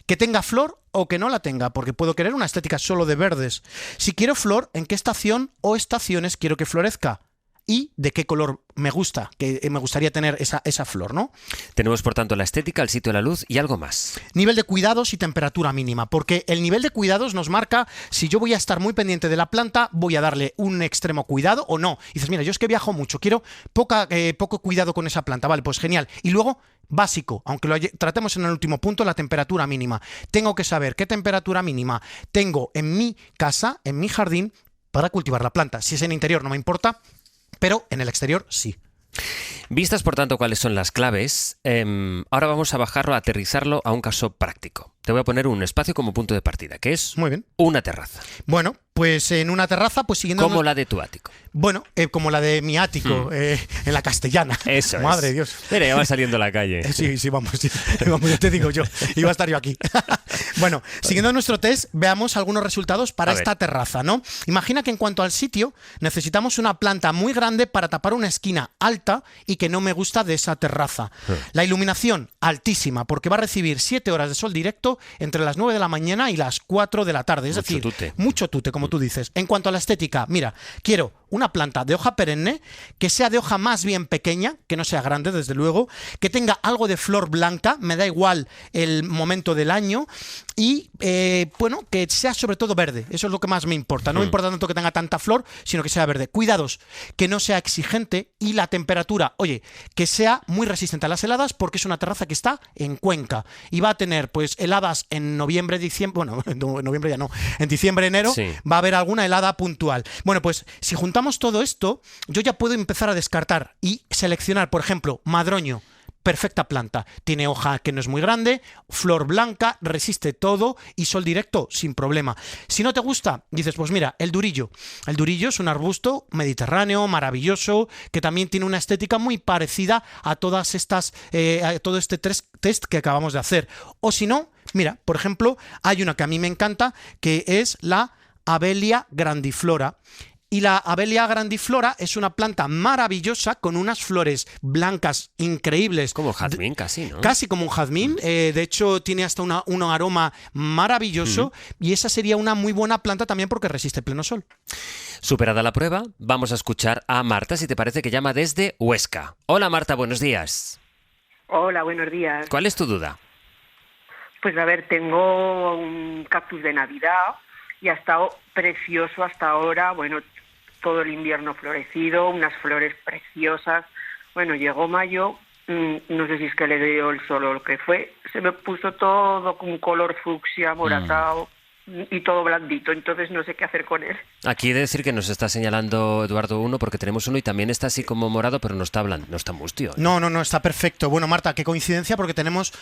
que tenga flor o que no la tenga, porque puedo querer una estética solo de verdes. Si quiero flor, ¿en qué estación o estaciones quiero que florezca? Y de qué color me gusta, que me gustaría tener esa flor, ¿no? Tenemos, por tanto, la estética, el sitio de la luz y algo más. Nivel de cuidados y temperatura mínima, porque el nivel de cuidados nos marca si yo voy a estar muy pendiente de la planta, voy a darle un extremo cuidado o no. Y dices, mira, yo es que viajo mucho, quiero poco cuidado con esa planta, vale, pues genial. Y luego, básico, aunque lo tratemos en el último punto, la temperatura mínima. Tengo que saber qué temperatura mínima tengo en mi casa, en mi jardín, para cultivar la planta. Si es en interior no me importa, pero en el exterior sí. Vistas, por tanto, cuáles son las claves, ahora vamos a bajarlo, a aterrizarlo a un caso práctico. Te voy a poner un espacio como punto de partida, que es muy bien. Una terraza. Bueno, pues en una terraza, pues siguiendo... Como la de tu ático. Bueno, como la de mi ático, en la Castellana. Eso Madre es. de Dios. Mira, ya va saliendo a la calle. Sí, vamos, ya te digo yo. Iba a estar yo aquí. Bueno, siguiendo nuestro test, veamos algunos resultados para esta terraza, ¿no? Imagina que en cuanto al sitio, necesitamos una planta muy grande para tapar una esquina alta y que no me gusta de esa terraza. La iluminación, altísima, porque va a recibir 7 horas de sol directo entre las 9 de la mañana y las 4 de la tarde. Es decir, mucho tute, como tú dices. En cuanto a la estética, mira, quiero una planta de hoja perenne, que sea de hoja más bien pequeña, que no sea grande, desde luego, que tenga algo de flor blanca, me da igual el momento del año, y bueno, que sea sobre todo verde. Eso es lo que más me importa. No me importa tanto que tenga tanta flor, sino que sea verde. Cuidados, que no sea exigente, y la temperatura, oye, que sea muy resistente a las heladas, porque es una terraza que está en Cuenca y va a tener pues heladas en noviembre, diciembre, bueno, en noviembre ya no, en diciembre, enero, va a haber alguna helada puntual. Bueno, pues si juntamos todo esto, yo ya puedo empezar a descartar y seleccionar, por ejemplo, madroño. Perfecta planta, tiene hoja que no es muy grande, flor blanca, resiste todo y sol directo sin problema. Si no te gusta, dices, pues mira, el durillo. El durillo es un arbusto mediterráneo, maravilloso, que también tiene una estética muy parecida a todas estas, a todo este test que acabamos de hacer. O si no, mira, por ejemplo, hay una que a mí me encanta, que es la Abelia grandiflora. Y la Abelia grandiflora es una planta maravillosa con unas flores blancas increíbles. Como jazmín casi, ¿no? Casi como un jazmín. De hecho, tiene hasta un aroma maravilloso. Y esa sería una muy buena planta también porque resiste pleno sol. Superada la prueba, vamos a escuchar a Marta, si te parece, que llama desde Huesca. Hola Marta, buenos días. Hola, buenos días. ¿Cuál es tu duda? Pues a ver, tengo un cactus de Navidad y ha estado precioso hasta ahora. Bueno, todo el invierno florecido, unas flores preciosas. Bueno, llegó mayo, no sé si es que le dio el sol o lo que fue, se me puso todo con color fucsia, moratado y todo blandito, entonces no sé qué hacer con él. Aquí he de decir que nos está señalando Eduardo uno, porque tenemos uno y también está así como morado, pero no está mustio. No, está perfecto. Bueno, Marta, qué coincidencia, porque tenemos,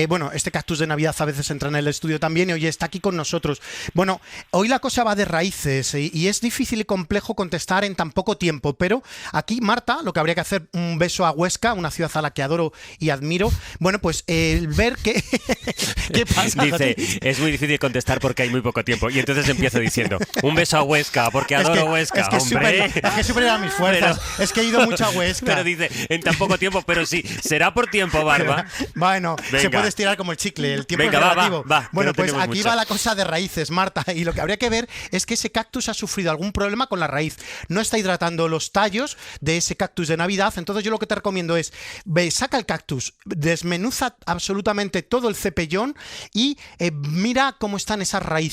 bueno, este cactus de Navidad a veces entra en el estudio también y hoy está aquí con nosotros. Bueno, hoy la cosa va de raíces y es difícil y complejo contestar en tan poco tiempo, pero aquí, Marta, lo que habría que hacer, un beso a Huesca, una ciudad a la que adoro y admiro. Bueno, pues el ver que... ¿Qué pasa? Dice, es muy difícil contestar porque hay muy poco tiempo. Y entonces empiezo diciendo, un beso a Huesca, porque adoro Huesca, hombre. Es que es superior a mis fuerzas. Pero, es que he ido mucho a Huesca. Pero dice, en tan poco tiempo, pero sí, será por tiempo, Barba. Bueno, venga. Se puede estirar como el chicle, el tiempo es relativo. Va, bueno, pues aquí va la cosa de raíces, Marta, y lo que habría que ver es que ese cactus ha sufrido algún problema con la raíz. No está hidratando los tallos de ese cactus de Navidad, entonces yo lo que te recomiendo es, saca el cactus, desmenuza absolutamente todo el cepellón y mira cómo están esas raíces.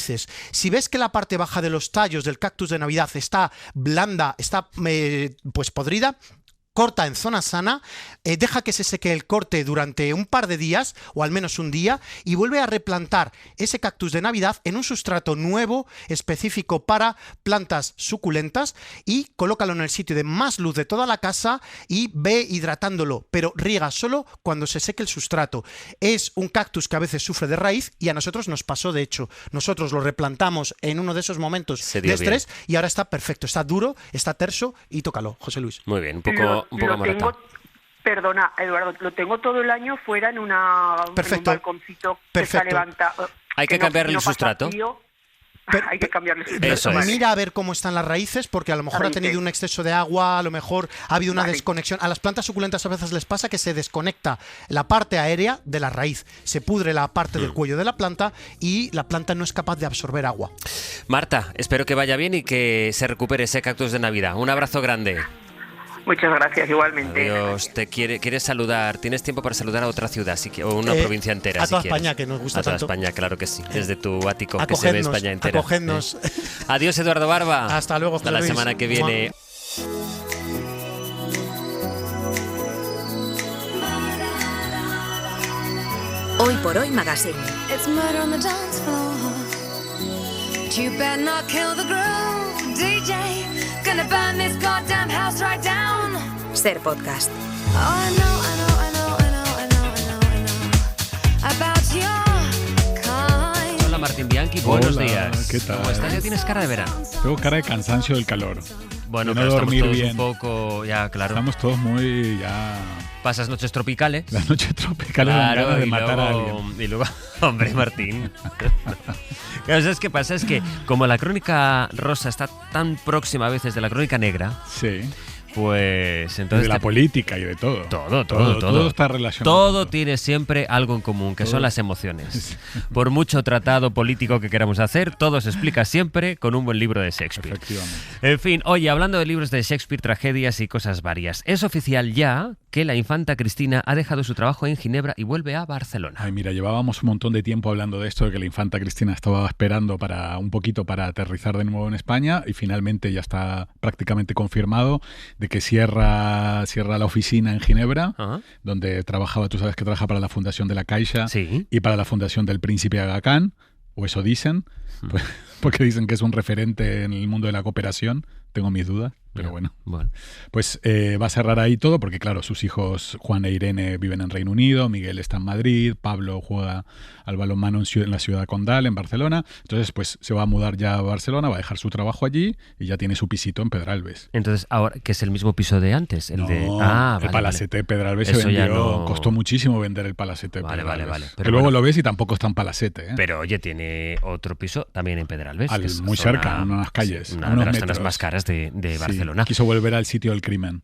Si ves que la parte baja de los tallos del cactus de Navidad está blanda, está pues podrida, corta en zona sana, deja que se seque el corte durante un par de días, o al menos un día, y vuelve a replantar ese cactus de Navidad en un sustrato nuevo, específico para plantas suculentas, y colócalo en el sitio de más luz de toda la casa y ve hidratándolo, pero riega solo cuando se seque el sustrato. Es un cactus que a veces sufre de raíz y a nosotros nos pasó, de hecho. Nosotros lo replantamos en uno de esos momentos de estrés y ahora está perfecto, está duro, está terso y tócalo, José Luis. Muy bien, un poco morata. Perdona, Eduardo, lo tengo todo el año fuera en un balconcito que está levantado. Hay que cambiarle el sustrato. Hay que cambiarle el sustrato. Mira a ver cómo están las raíces, porque a lo mejor ha tenido un exceso de agua, a lo mejor ha habido una desconexión. A las plantas suculentas a veces les pasa que se desconecta la parte aérea de la raíz, se pudre la parte del cuello de la planta y la planta no es capaz de absorber agua. Marta, espero que vaya bien y que se recupere ese cactus de Navidad. Un abrazo grande. Muchas gracias, igualmente. Adiós. ¿Quieres saludar? ¿Tienes tiempo para saludar a otra ciudad o una provincia entera? A toda España, que nos gusta tanto. A toda España, claro que sí. Desde tu ático, que se ve España entera. Acogednos. Adiós, Eduardo Barba. Hasta luego, Hasta la semana que viene. Hoy por Hoy Magazine. It's murder on the dance floor. You better not kill the groove, DJ. Gonna burn this goddamn house right down. Ser podcast. Oh, I know about your kind. Hola, Martín Bianchi, buenos Hola, días. ¿qué tal? ¿Cómo estás? Ya tienes cara de verano. Tengo cara de cansancio del calor. Bueno, de pero no estamos dormir todos bien. un poco, ya, claro. Estamos todos muy, ya... Pasas noches tropicales. Las noches tropicales dan ganas de matar a alguien. Y luego, hombre, Martín. Claro, ¿sabes qué pasa? Es que como la crónica rosa está tan próxima a veces de la crónica negra, sí, pues entonces... de la política y de todo. Todo está relacionado. Todo tiene siempre algo en común, que son las emociones. Por mucho tratado político que queramos hacer, todo se explica siempre con un buen libro de Shakespeare. Efectivamente. En fin, oye, hablando de libros de Shakespeare, tragedias y cosas varias, es oficial ya que la infanta Cristina ha dejado su trabajo en Ginebra y vuelve a Barcelona. Ay, mira, llevábamos un montón de tiempo hablando de esto, de que la infanta Cristina estaba esperando un poquito para aterrizar de nuevo en España y finalmente ya está prácticamente confirmado de que cierra la oficina en Ginebra, donde trabajaba, tú sabes que trabaja para la Fundación de la Caixa y para la Fundación del Príncipe Aga Khan, o eso dicen, pues, porque dicen que es un referente en el mundo de la cooperación. Tengo mis dudas, pero bueno. Pues va a cerrar ahí todo porque, claro, sus hijos Juan e Irene viven en Reino Unido, Miguel está en Madrid, Pablo juega al balonmano en la ciudad condal, en Barcelona. Entonces, pues se va a mudar ya a Barcelona, va a dejar su trabajo allí y ya tiene su pisito en Pedralbes. Entonces, ahora, que es el mismo piso de antes, el Palacete Pedralbes se vendió, costó muchísimo vender el Palacete Pedralbes. Pero luego lo ves y tampoco está en Palacete. Pero oye, tiene otro piso también en Pedralbes. Muy cerca, en unas calles. Una de las zonas más caras de Barcelona. Quiso volver al sitio del crimen.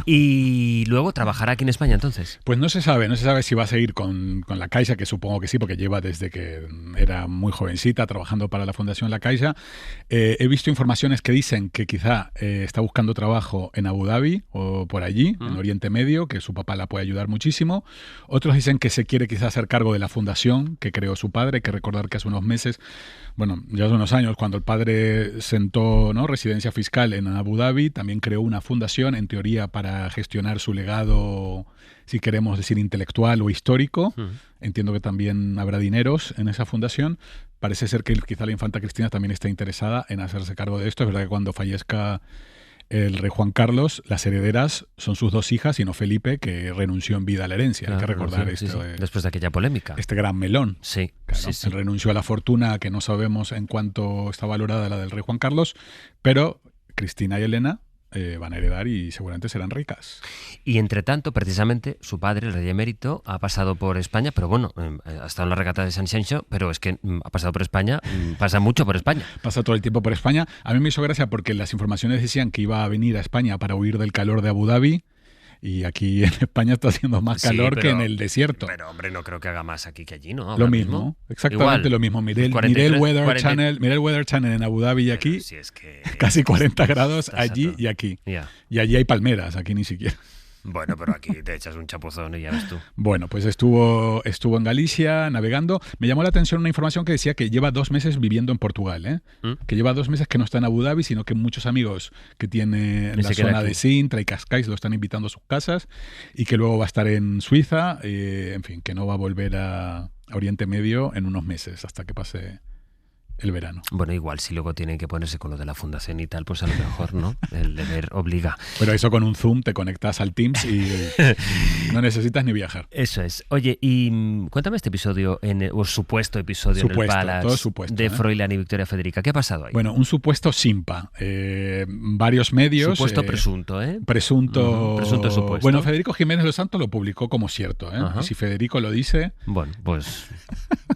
¿Y luego trabajará aquí en España entonces? Pues no se sabe si va a seguir con la Caixa, que supongo que sí, porque lleva desde que era muy jovencita trabajando para la Fundación La Caixa. He visto informaciones que dicen que quizá está buscando trabajo en Abu Dhabi o por allí, en Oriente Medio, que su papá la puede ayudar muchísimo. Otros dicen que se quiere quizá hacer cargo de la fundación que creó su padre. Hay que recordar que hace unos meses, ya hace unos años, cuando el padre sentó residencia fiscal en Abu Dhabi, también creó una fundación, en teoría, para gestionar su legado, si queremos decir, intelectual o histórico. Entiendo que también habrá dineros en esa fundación. Parece ser que quizá la infanta Cristina también está interesada en hacerse cargo de esto. Es verdad que cuando fallezca el rey Juan Carlos, las herederas son sus dos hijas y no Felipe, que renunció en vida a la herencia. Hay que recordar esto. Después de aquella polémica. Este gran melón. Sí. Claro, él renunció a la fortuna, que no sabemos en cuánto está valorada la del rey Juan Carlos, pero Cristina y Elena van a heredar y seguramente serán ricas. Y entre tanto, precisamente, su padre, el rey emérito, ha pasado por España, pero bueno, ha estado en la regata de San Xenxo, pero es que ha pasado por España, pasa mucho por España. Pasa todo el tiempo por España. A mí me hizo gracia porque las informaciones decían que iba a venir a España para huir del calor de Abu Dhabi. Y aquí en España está haciendo más calor que en el desierto. Pero, hombre, no creo que haga más aquí que allí, ¿no? Lo mismo, exactamente lo mismo. Miré el Weather Channel en Abu Dhabi y aquí, es que casi 40 grados allí y aquí. Y allí hay palmeras, aquí ni siquiera. Bueno, pero aquí te echas un chapuzón y ya ves tú. Bueno, pues estuvo en Galicia navegando. Me llamó la atención una información que decía que lleva 2 meses viviendo en Portugal, ¿eh? Que lleva 2 meses que no está en Abu Dhabi, sino que muchos amigos que tiene en la zona de Sintra y Cascais lo están invitando a sus casas y que luego va a estar en Suiza, en fin, que no va a volver a Oriente Medio en unos meses hasta que pase el verano. Bueno, igual si luego tienen que ponerse con lo de la fundación y tal, pues a lo mejor, ¿no? El deber obliga. Pero eso con un Zoom te conectas al Teams y no necesitas ni viajar. Eso es. Oye, y cuéntame este episodio, o supuesto episodio en el Palace de Froilán y Victoria Federica. ¿Qué ha pasado ahí? Bueno, un supuesto simpa. Varios medios... Supuesto presunto, ¿eh? Presunto... Presunto supuesto. Bueno, Federico Jiménez Los Santos lo publicó como cierto, ¿eh? Y si Federico lo dice... Bueno,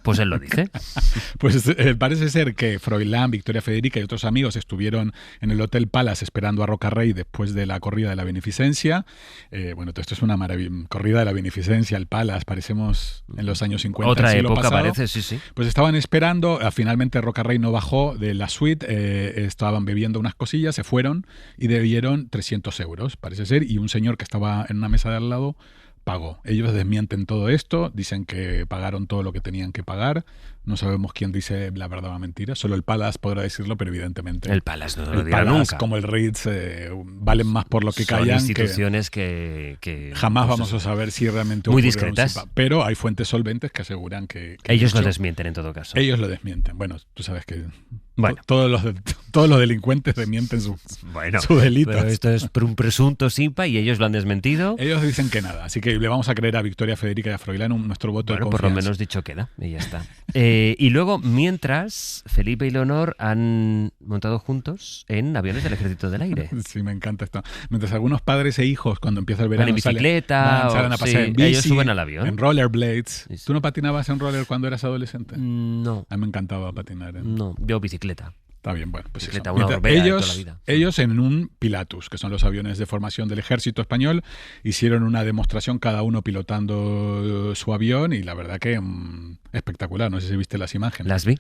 pues él lo dice. Pues parece ser que Froilán, Victoria Federica y otros amigos estuvieron en el Hotel Palace esperando a Rocarrey después de la corrida de la beneficencia. Bueno, esto es una corrida de la beneficencia, el Palace, parecemos en los años 50. Otra época parece, sí. Pues estaban esperando, finalmente Rocarrey no bajó de la suite, estaban bebiendo unas cosillas, se fueron y debieron 300 euros, parece ser, y un señor que estaba en una mesa de al lado pagó. Ellos desmienten todo esto, dicen que pagaron todo lo que tenían que pagar. No sabemos quién dice la verdad o la mentira. Solo el Palace podrá decirlo, pero evidentemente el Palace no lo dirá nunca. Como el Ritz valen más por lo que callan. Son instituciones que jamás vamos a saber si realmente muy discretas. Pero hay fuentes solventes que aseguran que ellos lo desmienten en todo caso. Ellos lo desmienten. Bueno, tú sabes que todos los delincuentes desmienten su delito. Pero esto es un presunto simpa y ellos lo han desmentido. Ellos dicen que nada. Así que le vamos a creer a Victoria Federica y a Froilán nuestro voto de confianza. Por lo menos dicho queda y ya está. Y luego, mientras, Felipe y Leonor han montado juntos en aviones del Ejército del Aire. Sí, me encanta esto. Mientras algunos padres e hijos, cuando empieza el verano, van en bicicleta, salen a pasear en bici, ellos suben al avión. En rollerblades. Sí. ¿Tú no patinabas en roller cuando eras adolescente? No. A mí me encantaba patinar. No, yo bicicleta. Está bien, bueno, pues eso. Ellos en un Pilatus, que son los aviones de formación del Ejército Español, hicieron una demostración cada uno pilotando su avión y la verdad que espectacular. No sé si viste las imágenes. Las vi.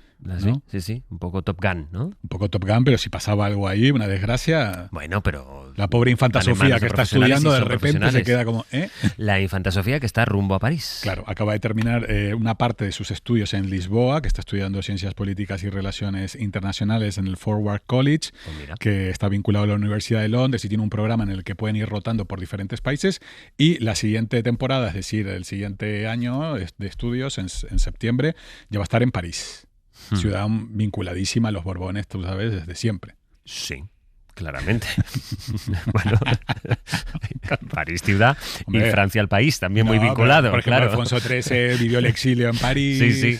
Sí. Un poco Top Gun, ¿no? Un poco Top Gun, pero si pasaba algo ahí, una desgracia... Bueno, pero... La pobre infanta Sofía que está estudiando de repente se queda como... La infanta Sofía que está rumbo a París. Claro, acaba de terminar una parte de sus estudios en Lisboa, que está estudiando Ciencias Políticas y Relaciones Internacionales en el Forward College, que está vinculado a la Universidad de Londres y tiene un programa en el que pueden ir rotando por diferentes países. Y la siguiente temporada, es decir, el siguiente año de estudios, en septiembre, ya va a estar en París. Ciudad vinculadísima a los Borbones, tú sabes, desde siempre. Sí. Claramente. Bueno, París ciudad y Francia el país, también muy vinculado. Por ejemplo, Alfonso XIII vivió el exilio en París.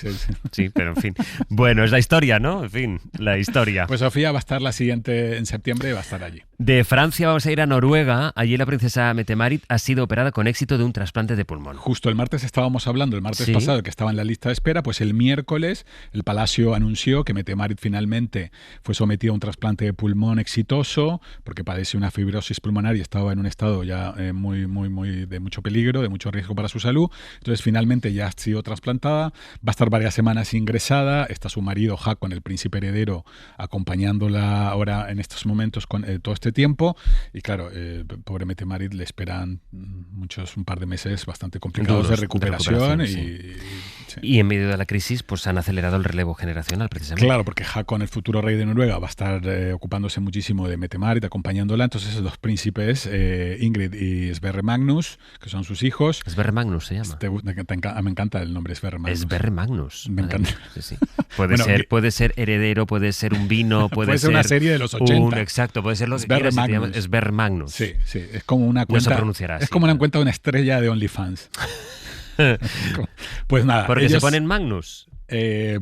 Sí, pero en fin. Bueno, es la historia, ¿no? En fin, la historia. Pues Sofía va a estar la siguiente en septiembre, va a estar allí. De Francia vamos a ir a Noruega. Allí la princesa Mette-Marit ha sido operada con éxito de un trasplante de pulmón. Justo el martes estábamos hablando, el martes pasado, que estaba en la lista de espera, pues el miércoles el Palacio anunció que Mette-Marit finalmente fue sometida a un trasplante de pulmón exitoso porque padece una fibrosis pulmonar y estaba en un estado ya muy de mucho peligro, de mucho riesgo para su salud. Entonces finalmente ya ha sido trasplantada, va a estar varias semanas ingresada, está su marido Haakon, el príncipe heredero, acompañándola ahora en estos momentos con todo este tiempo y claro, pobre Mette-Marit le esperan un par de meses bastante complicados de recuperación y en medio de la crisis pues han acelerado el relevo generacional precisamente. Claro, porque Haakon, el futuro rey de Noruega, va a estar ocupándose muchísimo de Mette-Marit, acompañándola. Entonces los príncipes, Ingrid y Sverre Magnus, que son sus hijos. Sverre Magnus se llama. Me encanta el nombre Sverre Magnus. Sverre Magnus. Me encanta. Sí. Puede ser heredero, puede ser un vino, puede ser una serie de los 80. Exacto, puede ser lo que Sverre quieras. Magnus. Sverre Magnus. Sí. Es como una cuenta. No se pronunciará así. Es como una cuenta de una estrella de OnlyFans. Pues nada. ¿Porque se ponen Magnus?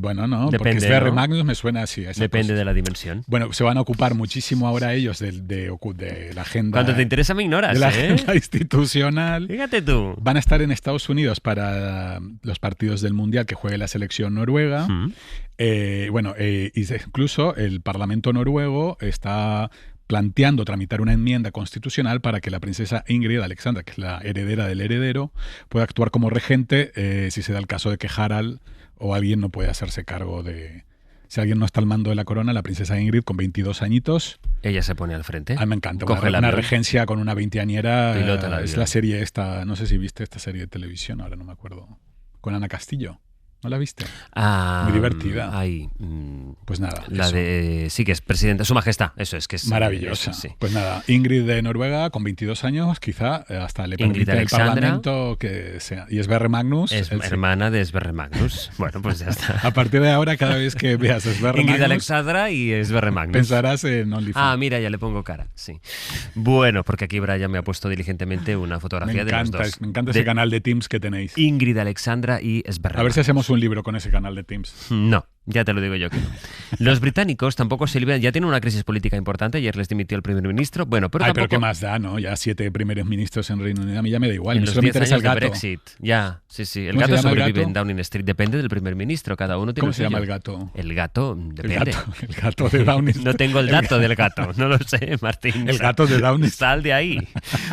Bueno, no, depende, porque Sverre ¿no? Magnus me suena así. Depende de la dimensión. Bueno, se van a ocupar muchísimo ahora ellos de la agenda. Cuando te interesa me ignoras, de la agenda institucional. Fíjate tú. Van a estar en Estados Unidos para los partidos del Mundial que juegue la selección noruega. Incluso el Parlamento noruego está planteando tramitar una enmienda constitucional para que la princesa Ingrid Alexandra, que es la heredera del heredero, pueda actuar como regente si se da el caso de que Harald o alguien no puede hacerse cargo de Si alguien no está al mando de la corona, la princesa Ingrid con 22 añitos. Ella se pone al frente. A mí me encanta. Coge el Una avión. regencia con una veinteañera. Pilota el Es avión. la serie esta, no sé si viste esta serie de televisión, ahora no me acuerdo. Con Ana Castillo. ¿No la viste? Ah, Muy divertida. Ahí, pues nada. La eso. de. Sí, que es presidenta, Su Majestad. Eso es, que es. Maravillosa. Sí. Pues nada, Ingrid de Noruega con 22 años, quizá hasta le Ingrid permite el Alexandra. Parlamento que sea. Y Sverre Magnus. Es él sí. hermana de Sverre Magnus. Bueno, pues ya está. A partir de ahora, cada vez que veas a Sverre Ingrid Magnus, Alexandra y Sverre Magnus. pensarás en OnlyFans. Ah, mira, ya le pongo cara, sí. Bueno, porque aquí Brian me ha puesto diligentemente una fotografía de los dos. Me encanta De ese canal de Teams que tenéis. Ingrid Alexandra y Sverre A ver si Magnus. hacemos un libro con ese canal de Teams. No, ya te lo digo yo que no. Los británicos tampoco se liberan, ya tienen una crisis política importante, ayer les dimitió el primer ministro, bueno, pero Ay, tampoco... pero qué más da, ¿no? Ya 7 primeros ministros en Reino Unido, a mí ya me da igual. En A mí los solo me 10 interesa años el de gato. Brexit, ya, sí, sí. El ¿Cómo se gato llama el sobrevive gato? en Downing Street, depende del primer ministro, cada uno tiene ¿Cómo lo se llama suyo. el gato? El gato, depende. El gato de Downing Street. No tengo el dato del gato, no lo sé, Martín. El gato de Downing Street. Sal de ahí.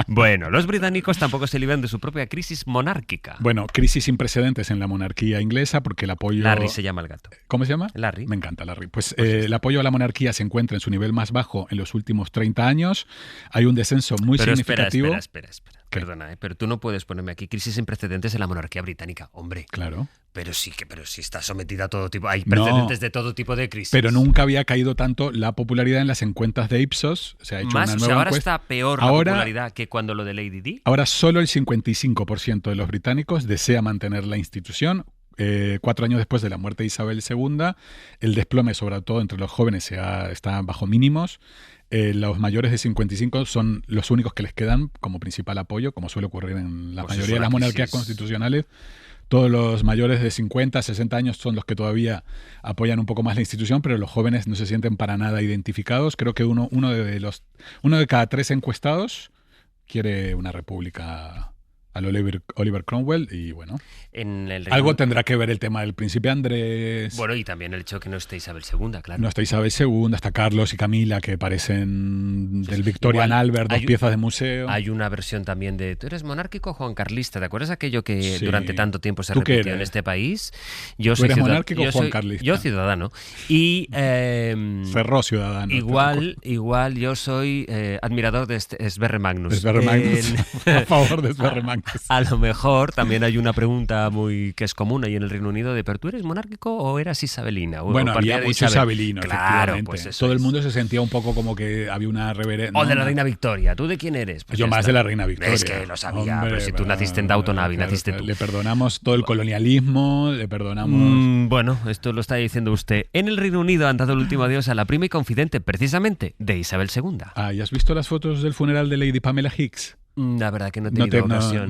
Bueno, los británicos tampoco se libran de su propia crisis monárquica. Bueno, crisis sin precedentes en la monarquía inglesa porque el apoyo... Larry se llama el gato. ¿Cómo se llama? Larry. Me encanta Larry. Pues el apoyo a la monarquía se encuentra en su nivel más bajo en los últimos 30 años. Hay un descenso muy Pero significativo. espera. Perdona, pero tú no puedes ponerme aquí crisis sin precedentes en la monarquía británica, hombre. Claro. Pero sí está sometida a todo tipo. Hay precedentes de todo tipo de crisis. Pero nunca había caído tanto la popularidad en las encuestas de Ipsos. Se ha hecho Más, una o nueva sea, ahora encuesta. está peor la Ahora- popularidad que cuando lo de Lady Di. Ahora solo el 55% de los británicos desea mantener la institución. 4 años después de la muerte de Isabel II, el desplome, sobre todo entre los jóvenes, está bajo mínimos. Los mayores de 55 son los únicos que les quedan como principal apoyo, como suele ocurrir en la Pues mayoría es de las una monarquías crisis. constitucionales. Todos los mayores de 50, 60 años son los que todavía apoyan un poco más la institución, pero los jóvenes no se sienten para nada identificados. Creo que uno de cada 3 encuestados quiere una república al Oliver Cromwell y bueno, En el algo tendrá que ver el tema del príncipe Andrés. Bueno, y también el hecho que no esté Isabel II, claro. No está Isabel II, está Carlos y Camila, que parecen del Victorian Igual, Albert, dos hay- piezas de museo. Hay una versión también de ¿tú eres monárquico o Juan Carlista? ¿Te acuerdas aquello que Sí. durante tanto tiempo se ¿Tú qué repitió en eres? este país? Yo ¿Tú soy eres ciudad- monárquico o yo Juan soy- Carlista? Yo ciudadano. Y Ferró ciudadano. igual yo soy admirador de Sverre Magnus. Sverre Magnus. A favor de Sverre Magnus. A lo mejor también hay una pregunta que es común ahí en el Reino Unido de ¿pero tú eres monárquico o eras isabelina? O Bueno, partidario había de mucho Isabel. isabelino, Claro, efectivamente. pues eso Todo el es. mundo se sentía un poco como que había una reverencia. O de la reina Victoria. ¿Tú de quién eres? Pues Yo ya más está. de la reina Victoria. Es que lo sabía, Hombre, pero si tú naciste en Downton Abbey, claro, naciste claro. tú. Le perdonamos todo el colonialismo, le perdonamos... Bueno, esto lo está diciendo usted. En el Reino Unido han dado el último adiós a la prima y confidente, precisamente, de Isabel II. Ah, ¿y has visto las fotos del funeral de Lady Pamela Hicks? La verdad que no he tenido ocasión.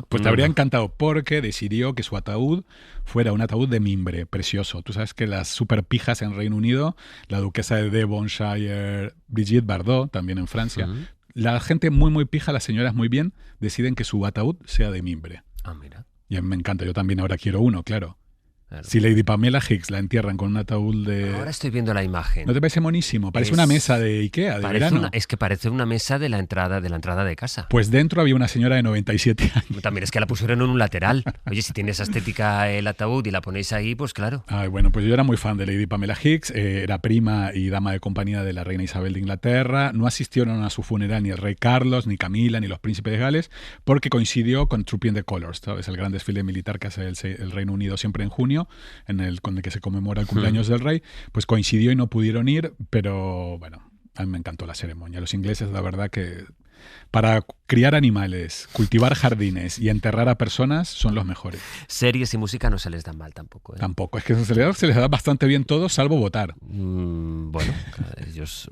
Pues te habría encantado porque decidió que su ataúd fuera un ataúd de mimbre, precioso. Tú sabes que las super pijas en Reino Unido, la duquesa de Devonshire, Brigitte Bardot, también en Francia, la gente muy muy pija, las señoras muy bien, deciden que su ataúd sea de mimbre. Ah, mira. Y a mí me encanta, yo también ahora quiero uno, claro. Claro. Si Lady Pamela Hicks la entierran con un ataúd de... Ahora estoy viendo la imagen. ¿No te parece monísimo? Parece Es- una mesa de Ikea, de Parece verano. es que parece una mesa de la entrada de casa. Pues dentro había una señora de 97 años. También es que la pusieron en un lateral. Oye, si tiene esa estética el ataúd y la ponéis ahí, pues claro. Ay, bueno, pues yo era muy fan de Lady Pamela Hicks, era prima y dama de compañía de la reina Isabel de Inglaterra. No asistieron a su funeral ni el rey Carlos, ni Camila, ni los príncipes de Gales, porque coincidió con Trooping the Colours, ¿sabes? El gran desfile militar que hace el Reino Unido siempre en junio, con el que se conmemora el cumpleaños del rey. Pues coincidió y no pudieron ir, pero bueno, a mí me encantó la ceremonia. Los ingleses, la verdad que para criar animales, cultivar jardines y enterrar a personas son los mejores. Series y música no se les dan mal tampoco. Tampoco, es que se les da bastante bien todo, salvo votar. Bueno, ellos...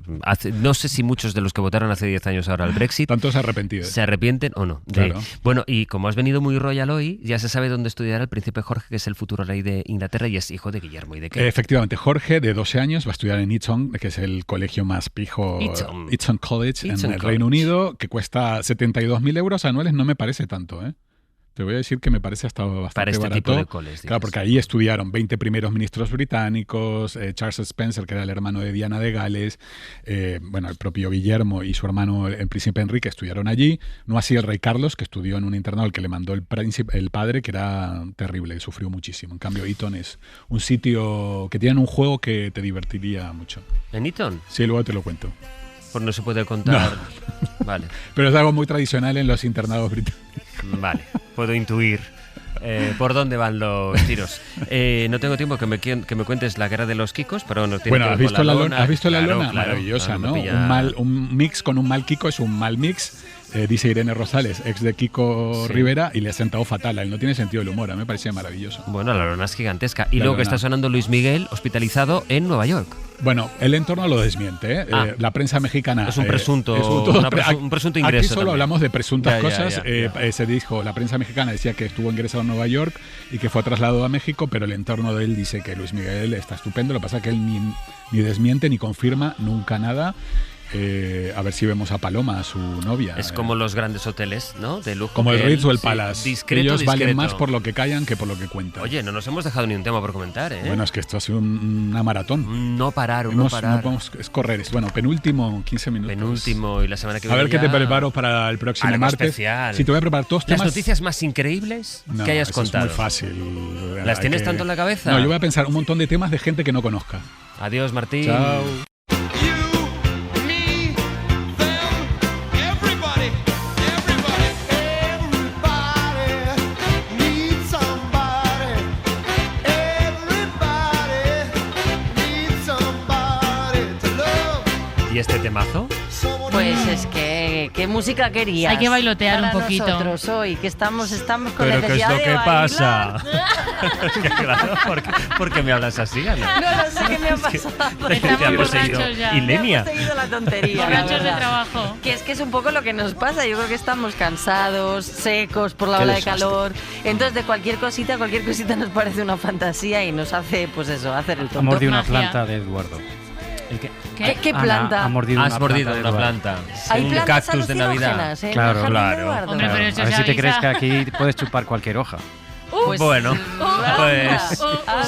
no sé si muchos de los que votaron hace 10 años ahora al Brexit... Tantos arrepentidos. ¿Se arrepienten o no? Claro. Bueno, y como has venido muy royal hoy, ya se sabe dónde estudiará el príncipe Jorge, que es el futuro rey de Inglaterra y es hijo de Guillermo y de Kate. Efectivamente, Jorge, de 12 años, va a estudiar en Eton, que es el colegio más pijo, Eton College, Eton en el College. Reino Unido, que cuesta 72.000 euros anuales. No me parece tanto, ¿eh? Te voy a decir que me parece hasta bastante Para este barato. tipo de coles, Claro, porque ahí estudiaron 20 primeros ministros británicos, Charles Spencer, que era el hermano de Diana de Gales, bueno, el propio Guillermo y su hermano, el príncipe Enrique, estudiaron allí. No así el rey Carlos, que estudió en un internado al que le mandó el padre, que era terrible, sufrió muchísimo. En cambio, Eton es un sitio que tienen un juego que te divertiría mucho. ¿En Eton? Sí, luego te lo cuento. Pues no se puede contar. No. Vale. Pero es algo muy tradicional en los internados británicos. Vale, puedo intuir por dónde van los tiros. No tengo tiempo que me cuentes la guerra de los Kikos, pero no tiene Bueno, que ¿has ver visto con la lona? lona? ¿Has visto la Claro, lona? claro, Maravillosa, claro, ¿no? me pilla- Un mix con un mal Kiko es un mal mix. Dice Irene Rosales, ex de Kiko Sí. Rivera, y le ha sentado fatal. A él no tiene sentido del humor, a mí me parecía maravilloso. Bueno, la lona es gigantesca. Y La luego que lona. está sonando Luis Miguel, hospitalizado en Nueva York. Bueno, el entorno lo desmiente. La prensa mexicana... Es un presunto- un presunto ingreso Aquí solo también. hablamos de presuntas Ya, ya, cosas. ya. Se dijo, la prensa mexicana decía que estuvo ingresado en Nueva York y que fue trasladado a México, pero el entorno de él dice que Luis Miguel está estupendo. Lo que pasa es que él ni desmiente ni confirma nunca nada. A ver si vemos a Paloma, su novia. Es como los grandes hoteles, ¿no? De lujo. Como el que Ritz o el sí, Palace. discreto, Ellos valen discreto. más por lo que callan que por lo que cuentan. Oye, no nos hemos dejado ni un tema por comentar, ¿eh? Bueno, es que esto ha sido una maratón. No parar, no parar. No podemos, es correr. Bueno, penúltimo, 15 minutos. Penúltimo, y la semana que A viene ver qué te ya preparo para el próximo algo martes. especial. Si te voy a preparar todos Las temas. noticias más increíbles No, que hayas eso contado. Es muy fácil. ¿Las Hay tienes que- tanto en la cabeza? No, yo voy a pensar un montón de temas de gente que no conozca. Adiós, Martín. Chao. ¿Y este temazo? Pues es que, ¿qué música querías? Hay que bailotear para un poquito. Nosotros hoy, que estamos con ¿Pero qué es necesidad lo de que bailar. pasa? Es que claro, ¿por qué me hablas así, Ana? No sé qué me ha pasado. Te ha poseído Ilenia. Me ha poseído la tontería. Borrachos la de verdad. trabajo. Que es un poco lo que nos pasa. Yo creo que estamos cansados, secos por la Qué ola de desastre. calor. Entonces, de cualquier cosita nos parece una fantasía y nos hace, pues eso, hacer el tonto. Ha mordido una Magia. planta de Eduardo. ¿Qué planta? Ha mordido Has una mordido planta de una Eduardo. planta. Hay Un plantas cactus de Navidad. alucinógenas, ¿eh? Claro, En el jardín de claro. Eduardo. Hombre, pero eso A ver se si te crees avisa. que aquí puedes chupar cualquier hoja. Pues, Bueno, anda. pues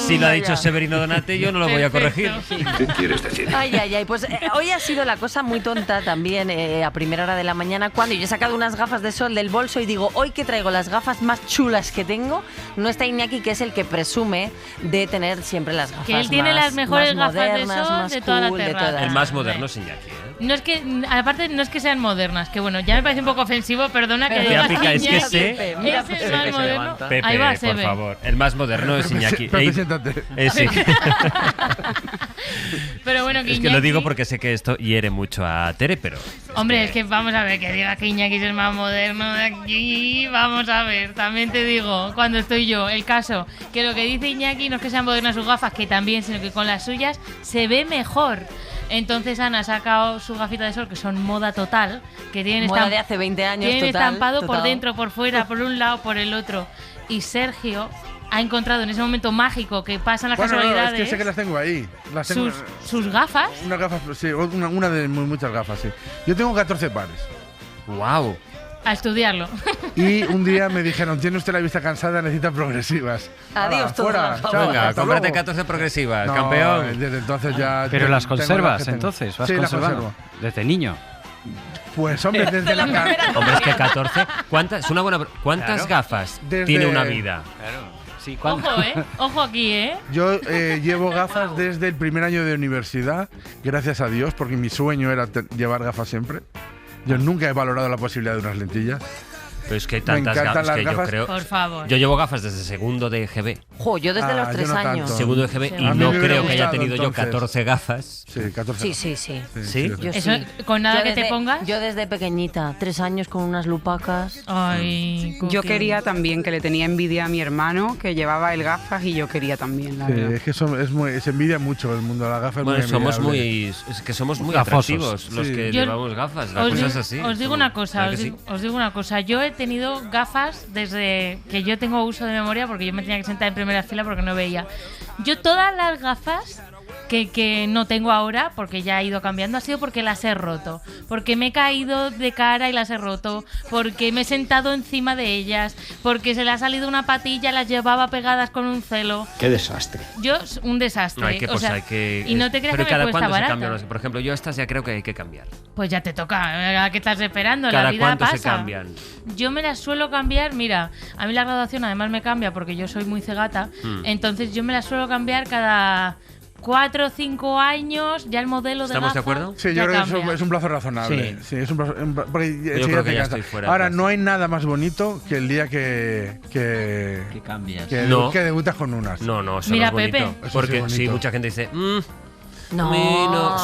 si lo ha dicho Anda ya. Severino Donate, yo no lo voy a corregir. ¿Qué quieres decir? Ay, pues hoy ha sido la cosa muy tonta también a primera hora de la mañana cuando yo he sacado unas gafas de sol del bolso y digo, hoy que traigo las gafas más chulas que tengo, no está Iñaki, que es el que presume de tener siempre las gafas Que él tiene más- las mejores más gafas de modernas, sol más de toda la cool, de terraza. todas. El más moderno es Iñaki, ¿eh? No es que, aparte, no es que sean modernas, que bueno, ya me parece un poco ofensivo, perdona que Te digas pica, es que Iñaki, sé. es el más moderno. Ahí Pepe, va, por Sebe. favor. El más moderno es Iñaki. Pepe, Ey, siéntate. sí. Pero bueno, que Es que lo Iñaki- digo porque sé que esto hiere mucho a Tere, pero Hombre, es que vamos a ver, que diga que Iñaki es el más moderno de aquí, vamos a ver, también te digo, cuando estoy yo, el caso, que lo que dice Iñaki no es que sean modernas sus gafas, que también, sino que con las suyas se ve mejor. Entonces Ana ha sacado su gafita de sol, que son moda total, que tienen, Moda de hace 20 años, tienen total, estampado por total. dentro, por fuera, por un lado, por el otro. Y Sergio ha encontrado en ese momento mágico que pasan las Bueno, no, es casualidades que sé que las tengo ahí. Las tengo, sus gafas. Unas gafas, sí, una de muchas gafas, sí. Yo tengo 14 pares. ¡Wow! A estudiarlo. Y un día me dijeron, tiene usted la vista cansada, necesita progresivas. Adiós, Hala, todos fuera, las chao, Venga, hasta cómprate luego. 14 progresivas, No, campeón. Desde entonces ya... Pero las tengo conservas, que tengo. entonces, vas Sí, las conservando. conservo. Desde niño. Pues hombre, desde la Hombre, es que 14. ¿Cuántas, es una buena, ¿cuántas Claro. gafas Desde- tiene una vida? Sí, Ojo, ojo aquí, Yo llevo gafas desde el primer año de universidad, gracias a Dios, porque mi sueño era llevar gafas siempre. Yo nunca he valorado la posibilidad de unas lentillas. Pero es que hay Me tantas encantan gafas las que yo gafas. creo. Por favor. Yo llevo gafas desde segundo de GB. Jo, yo desde los 3 yo no años. tanto. Segundo de GB y A mí no me hubiera creo que haya gustado, tenido yo entonces. 14 gafas. Sí, 14 Sí, sí, sí. ¿Sí? Yo Eso, sí. con nada Yo que te desde- pongas. Yo desde pequeñita, 3 años con unas lupacas. Ay, Yo Cookie. quería también, que le tenía envidia a mi hermano, que llevaba el gafas, y yo quería también, la Sí, verdad. es que se envidia mucho el mundo de las gafas. Bueno, muy somos envidiable. muy. Es que somos muy Gafosos. atractivos los Sí. que Yo- llevamos gafas. La Os, cosa di- es así. os digo somos- una cosa, ¿verdad os que digo, sí? os digo una cosa. Yo he tenido gafas desde que yo tengo uso de memoria, porque yo me tenía que sentar en primera fila porque no veía. Yo todas las gafas que no tengo ahora, porque ya he ido cambiando, ha sido porque las he roto. Porque me he caído de cara y las he roto. Porque me he sentado encima de ellas. Porque se le ha salido una patilla, las llevaba pegadas con un celo. Qué desastre. Yo, un desastre. No, hay que, o sea, hay que, y no te creas pero que me cada cuesta cuándo se barato. cambian. Por ejemplo, yo estas ya creo que hay que cambiar. Pues ya te toca. ¿A qué estás esperando? ¿Cada La vida cuánto pasa. se cambian? Yo me las suelo cambiar. Mira, a mí la graduación además me cambia porque yo soy muy cegata. Entonces yo me las suelo cambiar cada 4 o 5 años. Ya el modelo de ¿Estamos de gafa acuerdo? Sí, ya yo creo cambia. que es un plazo razonable. Sí, es un plazo, porque Yo enseguida creo que te ya cansa. estoy fuera. Ahora, no hay nada más bonito que el día que cambias. que debutas con unas. No, eso Mira, no es bonito. Pepe. Porque Eso sí es sí, bonito. mucha gente dice... No,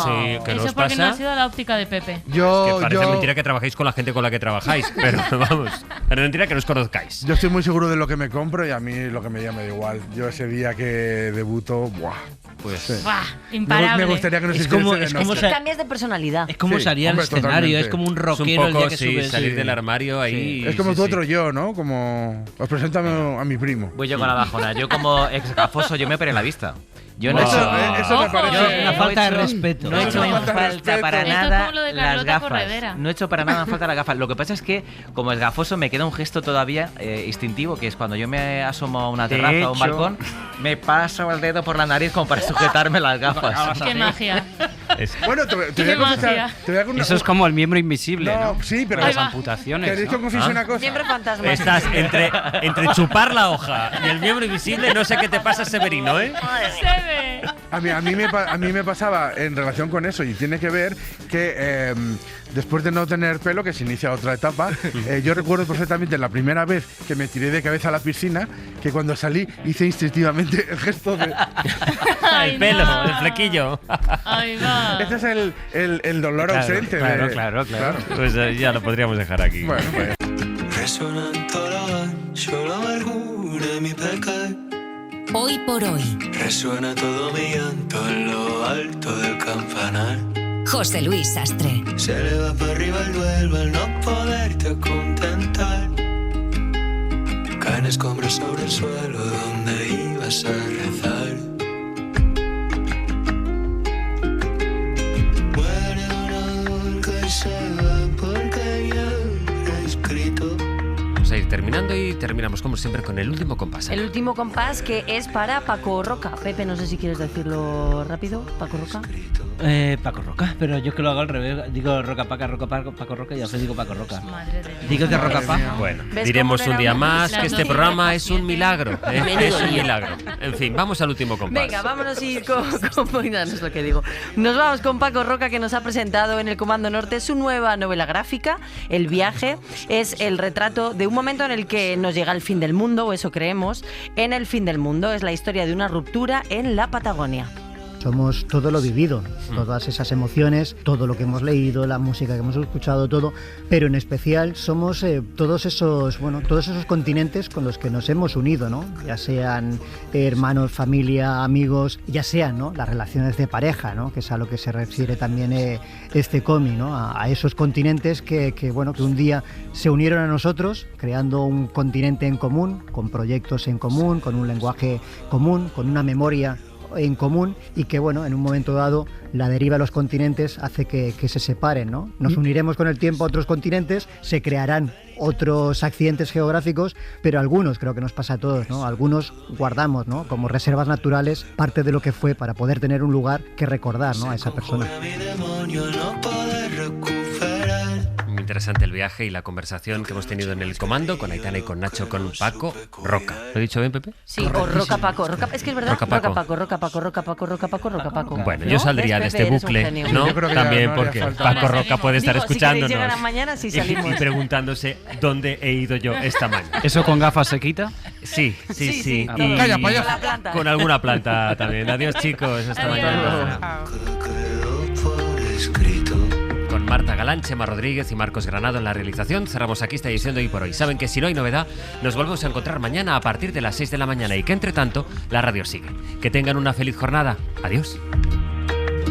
sí, ¿qué eso nos es porque no pasa? ha sido la óptica de Pepe. que parece mentira que trabajéis con la gente con la que trabajáis, pero vamos, es mentira que no os conozcáis. Yo estoy muy seguro de lo que me compro y a mí lo que me llama me da igual. Yo ese día que debuto, ¡buah! Pues sí. ¡Buah! Imparable. Me gustaría que nos Es como- hiciese es de como noche. sa- Cambias de personalidad. Es como Sí, salir al hombre, escenario, totalmente. es como un Es rockero un el poco, día que sí, subes. salir del armario ahí. Es como sí, tu sí. otro yo, ¿no? Como os presento a mi primo. Voy yo con la bajona. Yo como ex gafoso, yo me operé la vista. Yo no he Eso- hecho... eso me parece- Una falta de no he hecho- respeto. No he hecho en Falta de falta respeto. para Esto es nada como lo de las Carlota gafas. Corredera. No he hecho para nada en falta las gafas. Lo que pasa es que, como es gafoso, me queda un gesto todavía instintivo, que es cuando yo me asomo a una De terraza o a un hecho- balcón, me paso el dedo por la nariz como para sujetarme las gafas. ¡Qué magia! Bueno, te voy Qué a confesar. magia. Te voy a con- Eso es como el miembro invisible, ¿no? Sí, pero Ahí Las va. amputaciones. ¿Queréis ¿no? que confiese Ah. una cosa? Siempre fantasmas. Estás entre chupar la hoja y el miembro invisible, no sé qué te pasa, Severino, ¿eh? Se ve. A mí me pasaba en relación con eso y tiene que ver que después de no tener pelo, que se inicia otra etapa, yo recuerdo perfectamente la primera vez que me tiré de cabeza a la piscina, que cuando salí hice instintivamente el gesto de... Ay, El pelo, no. el flequillo. Ahí va. Ese es el dolor ausente. Claro. Pues ya lo podríamos dejar aquí. Bueno, pues. Resuenan todas, solo amargura y mi pecado. Hoy por hoy, Resuena todo mi llanto en lo alto del campanar. José Luis Sastre. Se eleva para arriba el duelo al no poderte contentar. Caen escombros sobre el suelo donde ibas a rezar. Muere una vulca y se va porque ya he escrito. Vamos a ir terminando y terminamos como siempre con el último compás. El último compás que es para Paco Roca. Pepe, no sé si quieres decirlo rápido. Paco Roca. Paco Roca, pero yo que lo hago al revés. Digo Roca Paca, Paco Roca y al fin digo Paco Roca. Madre de Dios. Digo de Roca Paca. Bueno, ¿Ves diremos cómo un día era más las que este 12 programa y es un milagro. Menudo Es un día. milagro. En fin, vamos al último compás. Venga, vámonos y no es lo que digo. Nos vamos con Paco Roca, que nos ha presentado en el Comando Norte su nueva novela gráfica, El viaje. Es el retrato de un momento en el que nos llega el fin del mundo, o eso creemos. En el fin del mundo es la historia de una ruptura en la Patagonia. Somos todo lo vivido, todas esas emociones, todo lo que hemos leído, la música que hemos escuchado, todo, pero en especial somos todos esos continentes con los que nos hemos unido, ¿no? Ya sean hermanos, familia, amigos, ya sean, ¿no? Las relaciones de pareja, ¿no? Que es a lo que se refiere también este cómic, ¿no? A esos continentes que un día se unieron a nosotros, creando un continente en común, con proyectos en común, con un lenguaje común, con una memoria en común, y que en un momento dado la deriva de los continentes hace que se separen, ¿no? Nos uniremos con el tiempo a otros continentes, se crearán otros accidentes geográficos, pero algunos, creo que nos pasa a todos, ¿no? Algunos guardamos, ¿no? Como reservas naturales parte de lo que fue, para poder tener un lugar que recordar, ¿no? A esa persona. Mi demonio no poder recuperar. Muy interesante el viaje y la conversación que hemos tenido en el comando con Aitana y con Nacho, con Paco Roca. ¿Lo he dicho bien, Pepe? Sí, o Roca Paco. Es que es verdad. Roca Paco. Roca Paco. Bueno, ¿No? yo saldría ¿Ves, de Pepe? este Eres un bucle, genio. ¿no? Yo creo que ya También no haría porque falta. Paco Roca puede estar Digo, si escuchándonos queréis llegar a mañana, sí salimos. y preguntándose dónde he ido yo esta mañana. ¿Eso con gafas se quita? Sí. Sí, todo. Y Calla, payaso. Con la planta. con alguna planta también. Adiós, chicos. Hasta Adiós. mañana. Quedó por escrito. Con Marta Galán, Chema Rodríguez y Marcos Granado en la realización, cerramos aquí esta edición de Hoy por Hoy. Saben que si no hay novedad, nos volvemos a encontrar mañana a partir de las 6 de la mañana y que entre tanto la radio sigue. Que tengan una feliz jornada. Adiós.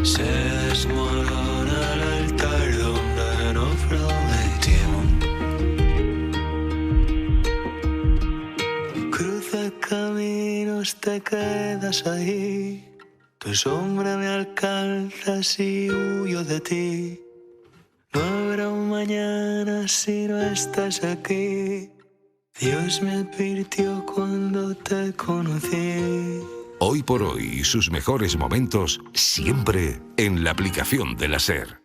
Se desmorona el altar donde nos prometimos. Cruza caminos, te quedas ahí. Tu sombra me alcanza si huyo de ti. No habrá un mañana si no estás aquí. Dios me advirtió cuando te conocí. Hoy por hoy, sus mejores momentos siempre en la aplicación de la SER.